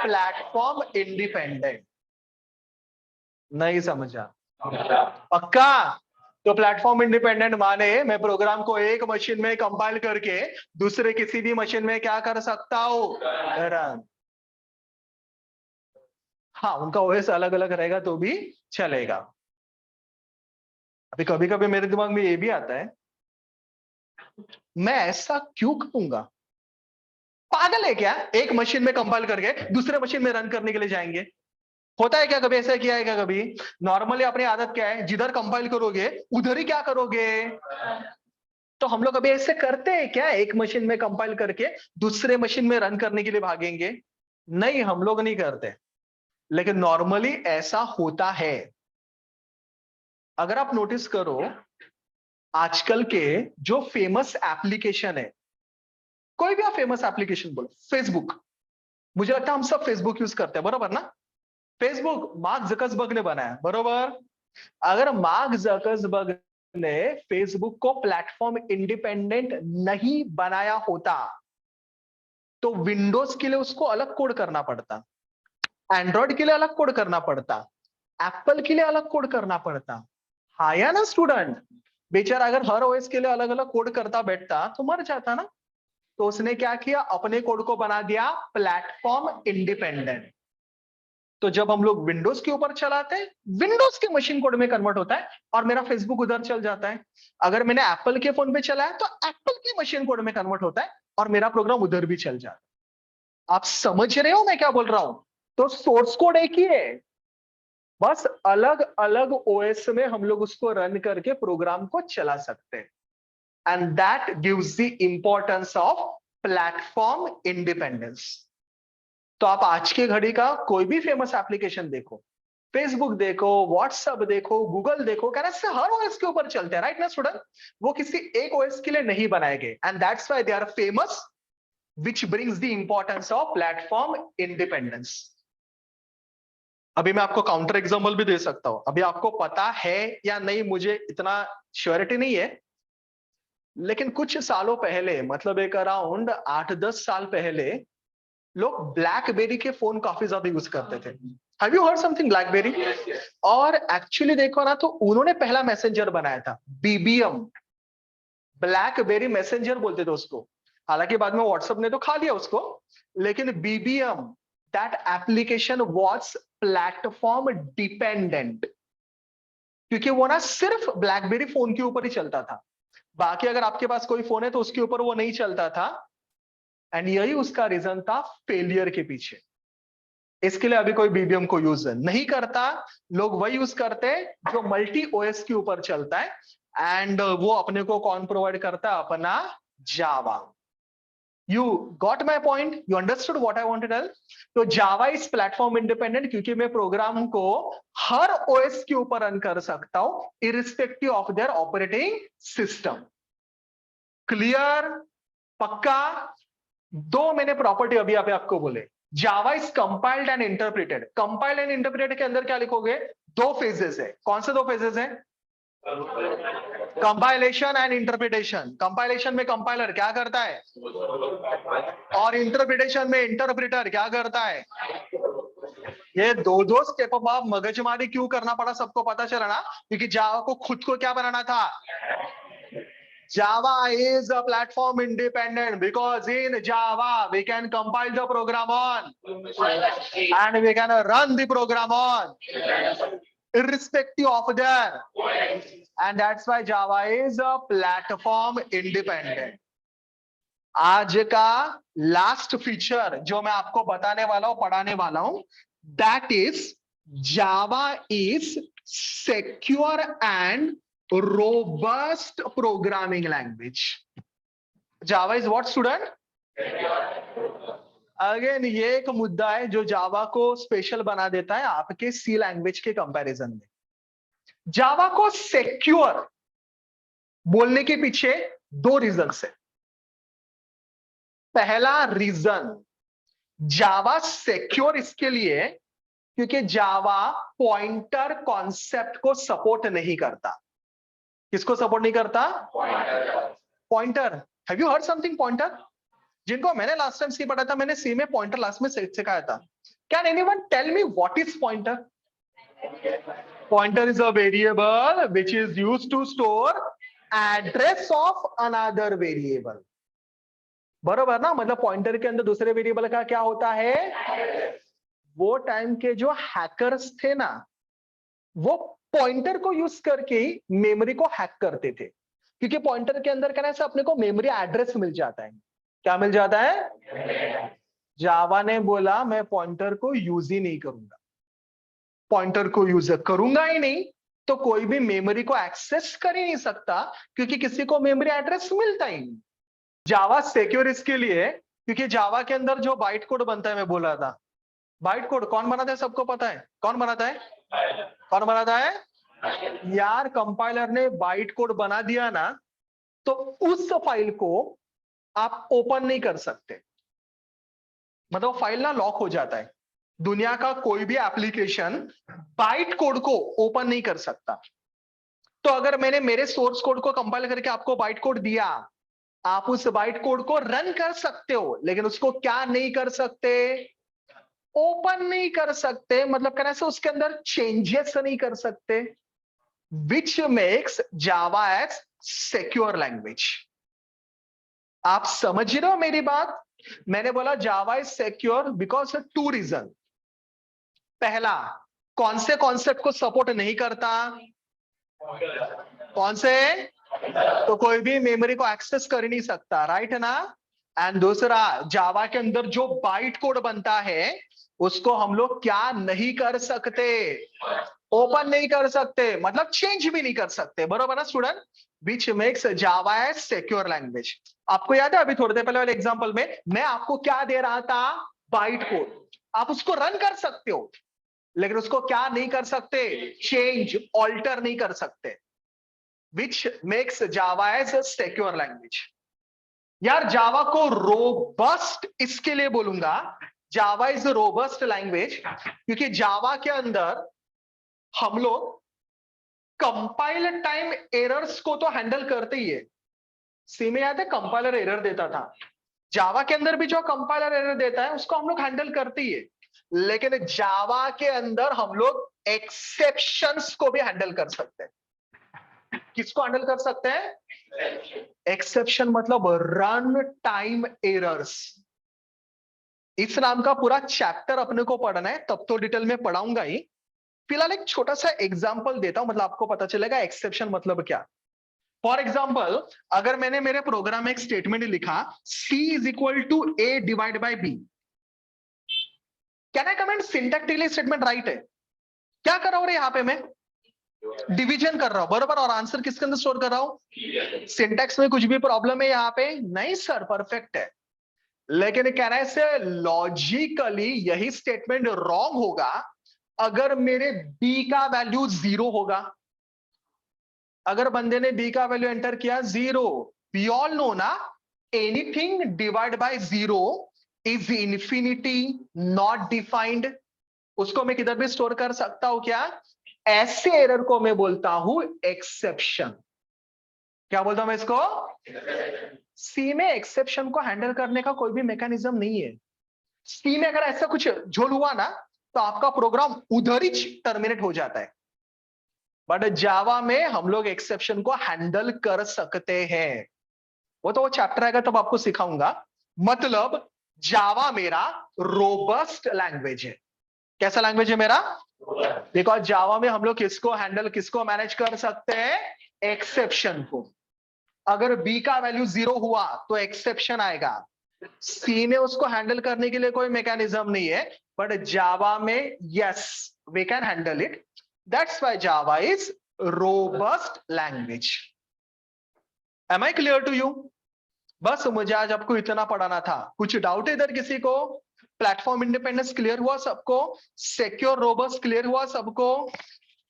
Platform independent. नहीं समझा? पक्का? तो प्लेटफॉर्म इंडिपेंडेंट माने मैं प्रोग्राम को एक मशीन में कंपाइल करके दूसरे किसी भी मशीन में क्या कर सकता हूं? रन। हाँ, उनका ओएस अलग अलग रहेगा तो भी चलेगा। अभी कभी कभी मेरे दिमाग में ये भी आता है, मैं ऐसा क्यों करूंगा? पागल है क्या? एक मशीन में कंपाइल करके दूसरे मशीन में रन करने के लिए जाएंगे? होता है क्या? कभी ऐसा किया है क्या? कभी नॉर्मली अपनी आदत क्या है, जिधर कंपाइल करोगे उधर ही क्या करोगे? तो हम लोग अभी ऐसे करते हैं क्या? एक मशीन में कंपाइल करके दूसरे मशीन में रन करने के लिए भागेंगे? नहीं, हम लोग नहीं करते, लेकिन नॉर्मली ऐसा होता है। अगर आप नोटिस करो, आजकल के जो फेमस एप्लीकेशन है, कोई भी आप फेमस एप्लीकेशन बोलो, फेसबुक, मुझे लगता है हम सब फेसबुक यूज करते हैं, बरोबर ना? फेसबुक मार्क जकरबर्ग ने बनाया, बरोबर? अगर मार्क जकरबर्ग ने फेसबुक को प्लेटफॉर्म इंडिपेंडेंट नहीं बनाया होता तो विंडोज के लिए उसको अलग कोड करना पड़ता, एंड्रॉइड के लिए अलग कोड करना पड़ता, एप्पल के लिए अलग कोड करना पड़ता। हाँ या ना स्टूडेंट? बेचारा अगर हर ओएस के लिए अलग अलग कोड करता बैठता तो मर जाता ना। तो उसने क्या किया? अपने कोड को बना दिया प्लेटफॉर्म इंडिपेंडेंट। तो जब हम लोग विंडोज के ऊपर चलाते हैं, विंडोज के मशीन कोड में कन्वर्ट होता है और मेरा फेसबुक उधर चल जाता है। अगर मैंने एप्पल के फोन पे चलाया तो एप्पल की मशीन कोड में कन्वर्ट होता है और मेरा प्रोग्राम उधर भी चल जाता है। आप समझ रहे हो मैं क्या बोल रहा हूं? तो सोर्स कोड एक ही है, बस अलग अलग ओएस में हम लोग उसको रन करके प्रोग्राम को चला सकते हैं। And that gives the importance of platform independence. तो आप आज की घड़ी का कोई भी फेमस एप्लीकेशन देखो, फेसबुक देखो, व्हाट्सएप देखो, गूगल देखो, कहना से हर ओएस के ऊपर चलते हैं, राइट ना स्टूडेंट? वो किसी एक ओएस के लिए नहीं बनाए गए, and that's why they are famous, which brings the importance of platform independence. अभी मैं आपको काउंटर एग्जांपल भी दे सकता हूं। अभी आपको पता है या नहीं मुझे इतना श्योरिटी नहीं है, लेकिन कुछ सालों पहले, मतलब एक अराउंड 8-10 साल पहले, लोग ब्लैकबेरी के फोन काफी ज्यादा यूज करते थे। Have you heard something blackberry? और एक्चुअली देखो ना तो उन्होंने पहला मैसेंजर बनाया था, बीबीएम, ब्लैकबेरी मैसेंजर बोलते थे उसको। हालांकि बाद में व्हाट्सएप ने तो खा लिया उसको, लेकिन BBM, that application was platform dependent, क्योंकि वो ना सिर्फ ब्लैकबेरी फोन के ऊपर ही चलता था। बाकी अगर आपके पास कोई फोन है तो उसके ऊपर वो नहीं चलता था, एंड यही उसका रीजन था फेलियर के पीछे। इसके लिए अभी कोई बीबीएम को यूज नहीं करता, लोग वही यूज करते हैं जो मल्टी ओएस के ऊपर चलता है, एंड वो अपने को कौन प्रोवाइड करता है? अपना Java. You got my point? You understood what I want to tell? तो जावा इज प्लेटफॉर्म इंडिपेंडेंट क्योंकि मैं प्रोग्राम को हर ओएस के ऊपर रन कर सकता हूं, irrespective of their operating system. Clear? पक्का? दो मैंने प्रॉपर्टी अभी आपको बोले, जावा is compiled and interpreted. Compiled and interpreted के अंदर क्या लिखोगे? दो फेजेस है। कौन से दो फेजेस है? Compilation and interpretation. कंपाइलेशन में कंपाइलर क्या करता है और इंटरप्रिटेशन में इंटरप्रेटर क्या करता है। ये दो दो स्टेप अप आप मगजमारी क्यों करना पड़ा? सबको पता चला ना, क्योंकि जावा को खुद को क्या बनाना था? Java is a platform independent because in Java we can compile the program on and we can run the program on irrespective of that, and that's why Java is a platform independent. आज का last feature जो मैं आपको बताने वाला हूं, पढ़ाने वाला हूं, that is Java is secure and robust programming language. Java is what student? Again ये एक मुद्दा है जो जावा को स्पेशल बना देता है आपके सी लैंग्वेज के कंपैरिजन में. जावा को सिक्योर बोलने के पीछे दो रीजन है. पहला रीजन, जावा सिक्योर इसके लिए क्योंकि जावा पॉइंटर कॉन्सेप्ट को सपोर्ट नहीं करता. किसको सपोर्ट नहीं करता? Pointer. Have you heard something pointer? जिनको मैंने लास्ट टाइम सी पढ़ा था, मैंने सी में पॉइंटर लास्ट में सिखाया था. Can anyone tell me what is pointer? Pointer is a variable which is used to store address of another variable. बरोबर ना? मतलब पॉइंटर के अंदर दूसरे वेरिएबल का क्या होता है? वो टाइम के जो हैकर्स थे ना, वो पॉइंटर को यूज करके मेमोरी को हैक करते थे, क्योंकि पॉइंटर के अंदर कहना से अपने को मेमोरी एड्रेस मिल जाता है. क्या मिल जाता है? जावा ने बोला मैं पॉइंटर को यूज ही नहीं करूंगा. पॉइंटर को यूज करूंगा ही नहीं तो कोई भी मेमोरी को एक्सेस कर ही नहीं सकता, क्योंकि किसी को मेमोरी एड्रेस मिलता ही नहीं. जावा सिक्योर इसके लिए क्योंकि जावा के अंदर जो बाइट कोड बनता है, मैं बोला था बाइट कोड कौन बनाता है? सबको पता है कौन बनाता है? कौन बनाता है? यार कंपाइलर ने बाइट कोड बना दिया ना, तो उस फाइल को आप ओपन नहीं कर सकते. मतलब फाइल ना लॉक हो जाता है. दुनिया का कोई भी एप्लीकेशन बाइट कोड को ओपन नहीं कर सकता. तो अगर मैंने मेरे सोर्स कोड को कंपाइल करके आपको बाइट कोड दिया, आप उस बाइट कोड को रन कर सकते हो, लेकिन उसको क्या नहीं कर सकते? ओपन नहीं कर सकते. मतलब कहने से उसके अंदर चेंजेस नहीं कर सकते, which makes Java as secure language. आप समझ रहे हो मेरी बात? मैंने बोला Java is secure because two reason. पहला, कौन से कॉन्सेप्ट को सपोर्ट नहीं करता? कौन से? तो कोई भी मेमोरी को एक्सेस कर ही नहीं सकता, राइट ना? एंड दूसरा, जावा के अंदर जो बाइट कोड बनता है उसको हम लोग क्या नहीं कर सकते? ओपन नहीं कर सकते, मतलब चेंज भी नहीं कर सकते. बरोबर ना student? Which makes Java as secure language. आपको याद है अभी थोड़ी देर पहले वाले एग्जांपल में मैं आपको क्या दे रहा था? Byte code. आप उसको रन कर सकते हो, लेकिन उसको क्या नहीं कर सकते? चेंज, ऑल्टर नहीं कर सकते. Which makes Java as a secure language. यार जावा को रोबस्ट इसके लिए बोलूंगा, Java is a robust language क्योंकि जावा के अंदर हम लोग कंपाइलर टाइम एरर्स को तो हैंडल करते ही है. सी में याद है कंपाइलर एरर देता था, जावा के अंदर भी जो कंपाइलर एरर देता है उसको हम लोग हैंडल करते ही है. लेकिन जावा के अंदर हम लोग एक्सेप्शंस को भी हैंडल कर सकते हैं. किसको हैंडल कर सकते हैं? एक्सेप्शन मतलब रन टाइम एरर्स. इस नाम का पूरा चैप्टर अपने को पढ़ना है, तब तो डिटेल में पढ़ाऊंगा ही. फिलहाल एक छोटा सा एग्जांपल देता हूं, मतलब आपको पता चलेगा एक्सेप्शन मतलब क्या. फॉर एग्जांपल, अगर मैंने मेरे प्रोग्राम में एक स्टेटमेंट लिखा C is equal to A divide by B, can I comment syntactically statement right है? क्या कर रहा हूं यहां पे? मैं डिवीजन कर रहा हूं, बराबर. और आंसर किसके अंदर स्टोर कर रहा हूं? सिंटैक्स में कुछ भी प्रॉब्लम है यहां पे? नहीं सर, परफेक्ट है. लेकिन कहना से लॉजिकली यही स्टेटमेंट रॉन्ग होगा अगर मेरे B का वैल्यू 0 होगा. अगर बंदे ने B का वैल्यू एंटर किया 0, वी ऑल नो ना, anything divide by 0 is infinity, not defined. उसको मैं किधर भी स्टोर कर सकता हूं क्या? ऐसे एरर को मैं बोलता हूं एक्सेप्शन. क्या बोलता हूं मैं इसको? सी में एक्सेप्शन को हैंडल करने का कोई भी मैकेनिज्म नहीं है. सी में अगर ऐसा कुछ झोल हुआ ना, तो आपका प्रोग्राम उधर ही टर्मिनेट हो जाता है. बट जावा में हम लोग एक्सेप्शन को हैंडल कर सकते हैं। वो चैप्टर आएगा तब आपको सिखाऊंगा। मतलब जावा मेरा रोबस्ट लैंग्वेज है। कैसा लैंग्वेज है मेरा? बिकॉज जावा में हम लोग किसको मैनेज कर सकते हैं? एक्सेप्शन को। अगर बी का वैल्यू 0 हुआ तो एक्सेप्शन आएगा। सी ने उसको हैंडल करने के लिए कोई मैकेनिज्म नहीं है, बट जावा में yes we can handle it. That's why Java is robust language. Am I clear to you? बस मुझे आज आपको इतना पढ़ाना था। कुछ डाउट है इधर किसी को? प्लेटफॉर्म इंडिपेंडेंस क्लियर हुआ सबको? सिक्योर रोबस्ट क्लियर हुआ सबको?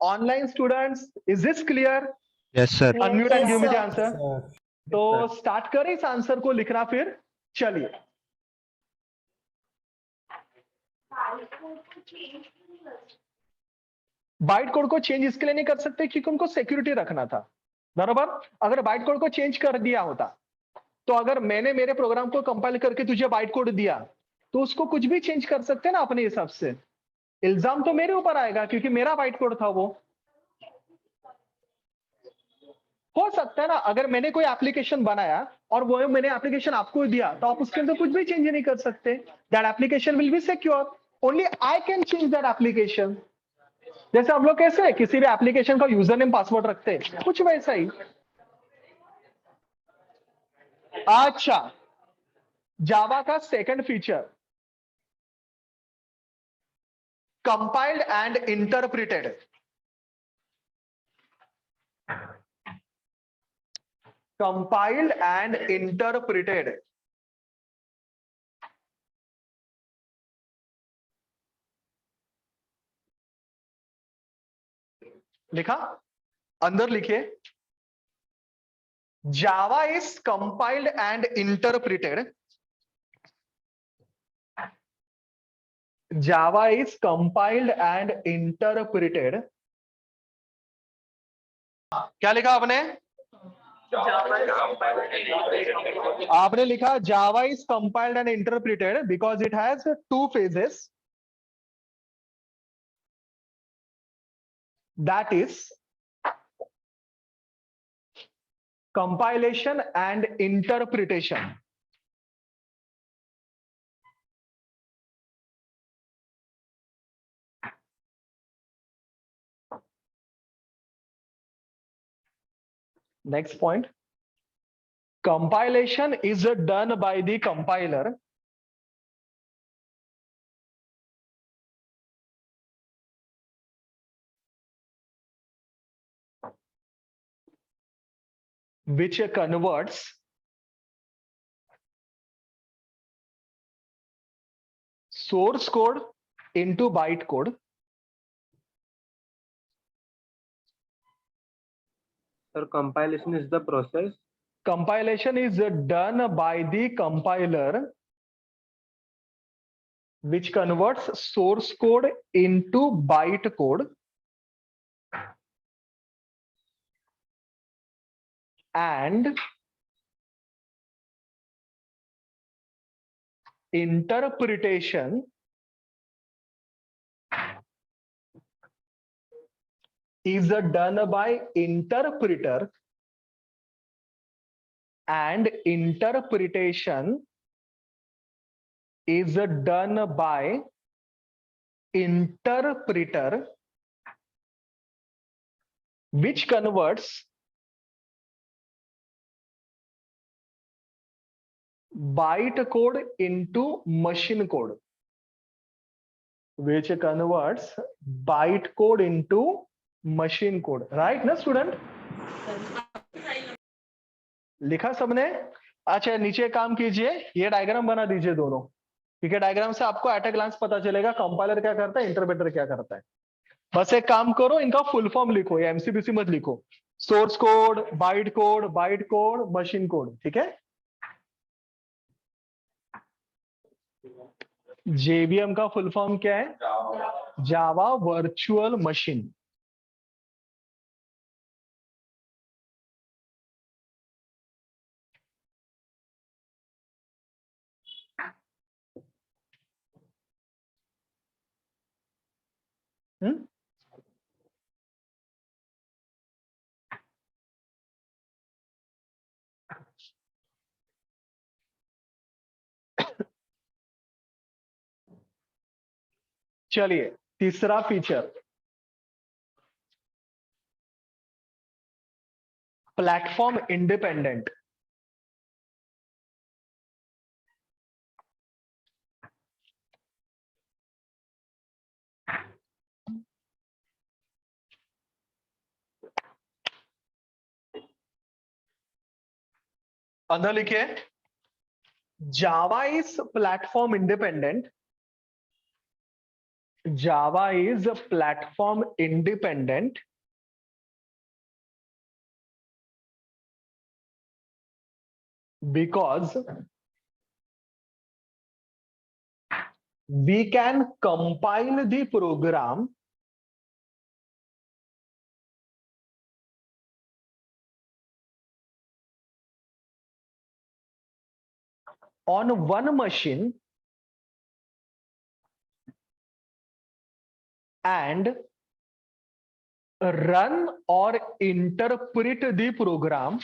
Online students, is this clear? Yes, sir. Unmute and give me the Yes, answer. sir. तो स्टार्ट करें इस आंसर को लिखना फिर। चलिए, बाइट कोड को चेंज इसके लिए नहीं कर सकते क्योंकि उनको सिक्योरिटी रखना था, बराबर। अगर बाइट कोड को चेंज कर दिया होता, तो अगर मैंने मेरे प्रोग्राम को कंपाइल करके तुझे बाइट कोड दिया, तो उसको कुछ भी चेंज कर सकते हैं ना अपने हिसाब से। इल्जाम तो मेरे ऊपर आएगा क्योंकि मेरा बाइट कोड था वो। हो सकता है ना, अगर मैंने कोई एप्लीकेशन बनाया और वो मैंने एप्लीकेशन आपको दिया, तो आप उसके अंदर कुछ भी चेंज नहीं कर सकते। That application will be secure, only I can change that application. जैसे हम लोग कैसे किसी भी एप्लीकेशन का यूजर नेम पासवर्ड रखते हैं, कुछ वैसा ही। अच्छा, जावा का second feature, compiled and interpreted. Compiled and interpreted. लिखा? अंदर लिखिए, Java is compiled and interpreted. Java is compiled and interpreted. क्या लिखा आपने? आपने लिखा जावा is compiled and interpreted because it has two phases, that is compilation and interpretation. Next point, compilation is done by the compiler which converts source code into byte code. Sir, compilation is the process. Compilation is done by the compiler which converts source code into byte code and interpretation is done by interpreter and interpretation is done by interpreter which converts byte code into machine code, which converts byte code into machine code. Right ना student? लिखा सबने? अच्छा, नीचे काम कीजिए, ये diagram बना दीजिए दोनों, ठीक है। डायग्राम से आपको एट अ ग्लांस पता चलेगा कंपाइलर क्या करता है, इंटरप्रेटर क्या करता है। बस एक काम करो, इनका फुल फॉर्म लिखो, या एमसीबीसी मत लिखो। Source code, byte code, machine code, ठीक है। जेवीएम का फुल फॉर्म क्या है? Java virtual machine. चलिए तीसरा फीचर, प्लेटफॉर्म इंडिपेंडेंट। अंदर लिखिए, Java is platform independent. Java is platform independent because we can compile the program on one machine and run or interpret the program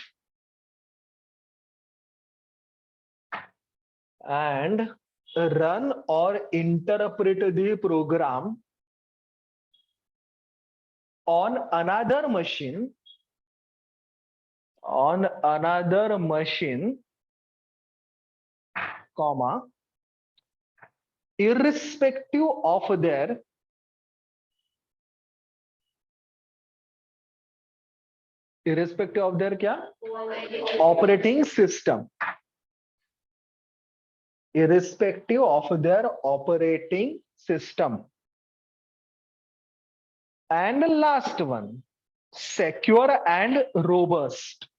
and run or interpret the program on another machine comma, irrespective of their क्या operating system, irrespective of their operating system. And last one, secure and robust.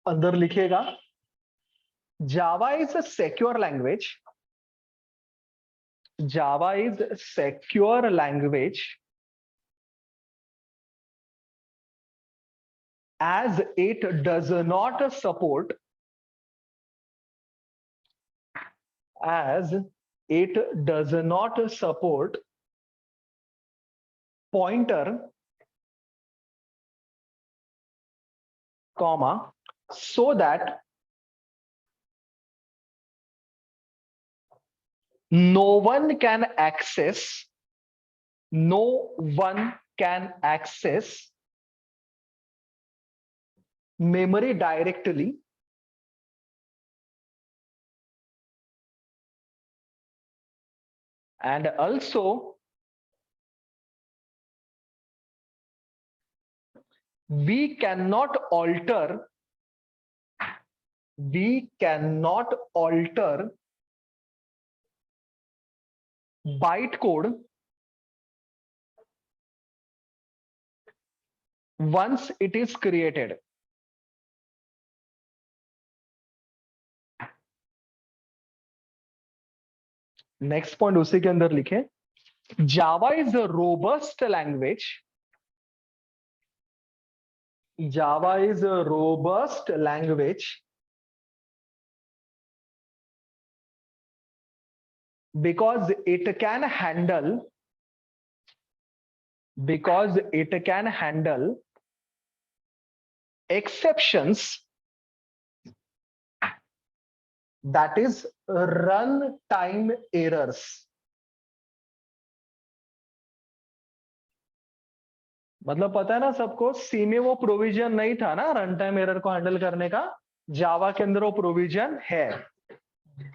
अंदर लिखिएगा, Java is a secure language. Java is a secure language as it does not support pointer, comma, so that no one can access memory directly and also we cannot alter bytecode once it is created. Next point उसी के अंदर लिखे, जावा is a robust language. Java is a robust language because it can handle exceptions, that is run time errors. मतलब पता है ना सबको, सी में वो प्रोविजन नहीं था ना रन टाइम एरर को हैंडल करने का, जावा के अंदर वो प्रोविजन है.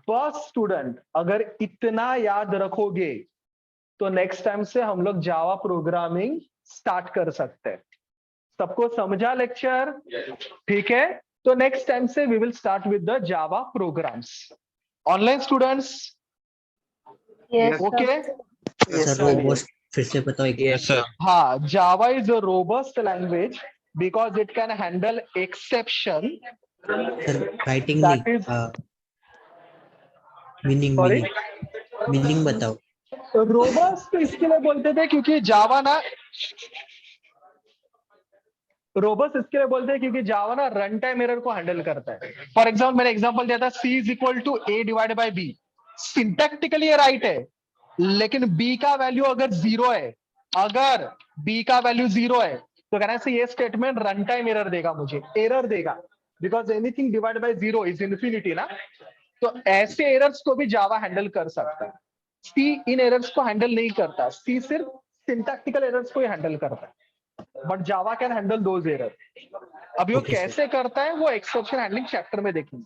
बस स्टूडेंट अगर इतना याद रखोगे तो नेक्स्ट टाइम से हम लोग जावा प्रोग्रामिंग स्टार्ट कर सकते हैं. सबको समझा लेक्चर? ठीक है, तो नेक्स्ट टाइम से we will start with the Java programs. Online students okay? Sir robust फिर से बताओ. Yes sir. हाँ, Java is a robust language because it can handle exception. Sir writing That is- meaning बताओ. Robust इसके लिए बोलते थे क्योंकि जावा ना रन टाइम एरर को हैंडल करता है. फॉर एग्जाम्पल मैंने एग्जांपल दिया था, C is equal to A divide by B. Syntactically ये राइट है, लेकिन B का वैल्यू अगर 0 है अगर b का वैल्यू 0 है तो कहना है ये स्टेटमेंट रन टाइम एरर देगा, मुझे एरर देगा, because anything divide by 0 is infinity ना। तो ऐसे एरर्स को भी जावा हैंडल कर सकता है। सी इन एरर्स को हैंडल नहीं करता, सी सिर्फ सिंटैक्टिकल एरर्स को ही हैंडल करता है, but Java can handle those error. अब वो Okay, sir. कैसे करता है वो एक्सेप्शन हैंडलिंग चैप्टर में देखेंगे।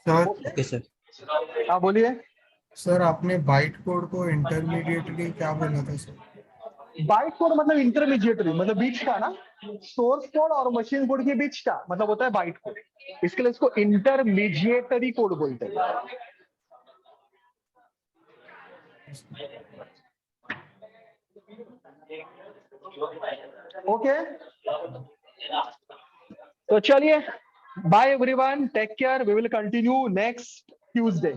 Sir okay sir. हाँ बोलिए। सर आपने बाइट कोड को इंटरमीडिएटली क्या बोला था सर? बाइट कोड मतलब इंटरमीडिएटरी, मतलब बीच का ना, सोर्स कोड और मशीन कोड के बीच का मतलब होता है बाइट कोड। इसके लिए इसको इंटरमीडिएटरी कोड बोलते हैं। ओके, तो चलिए, bye everyone, take care, we will continue next Tuesday.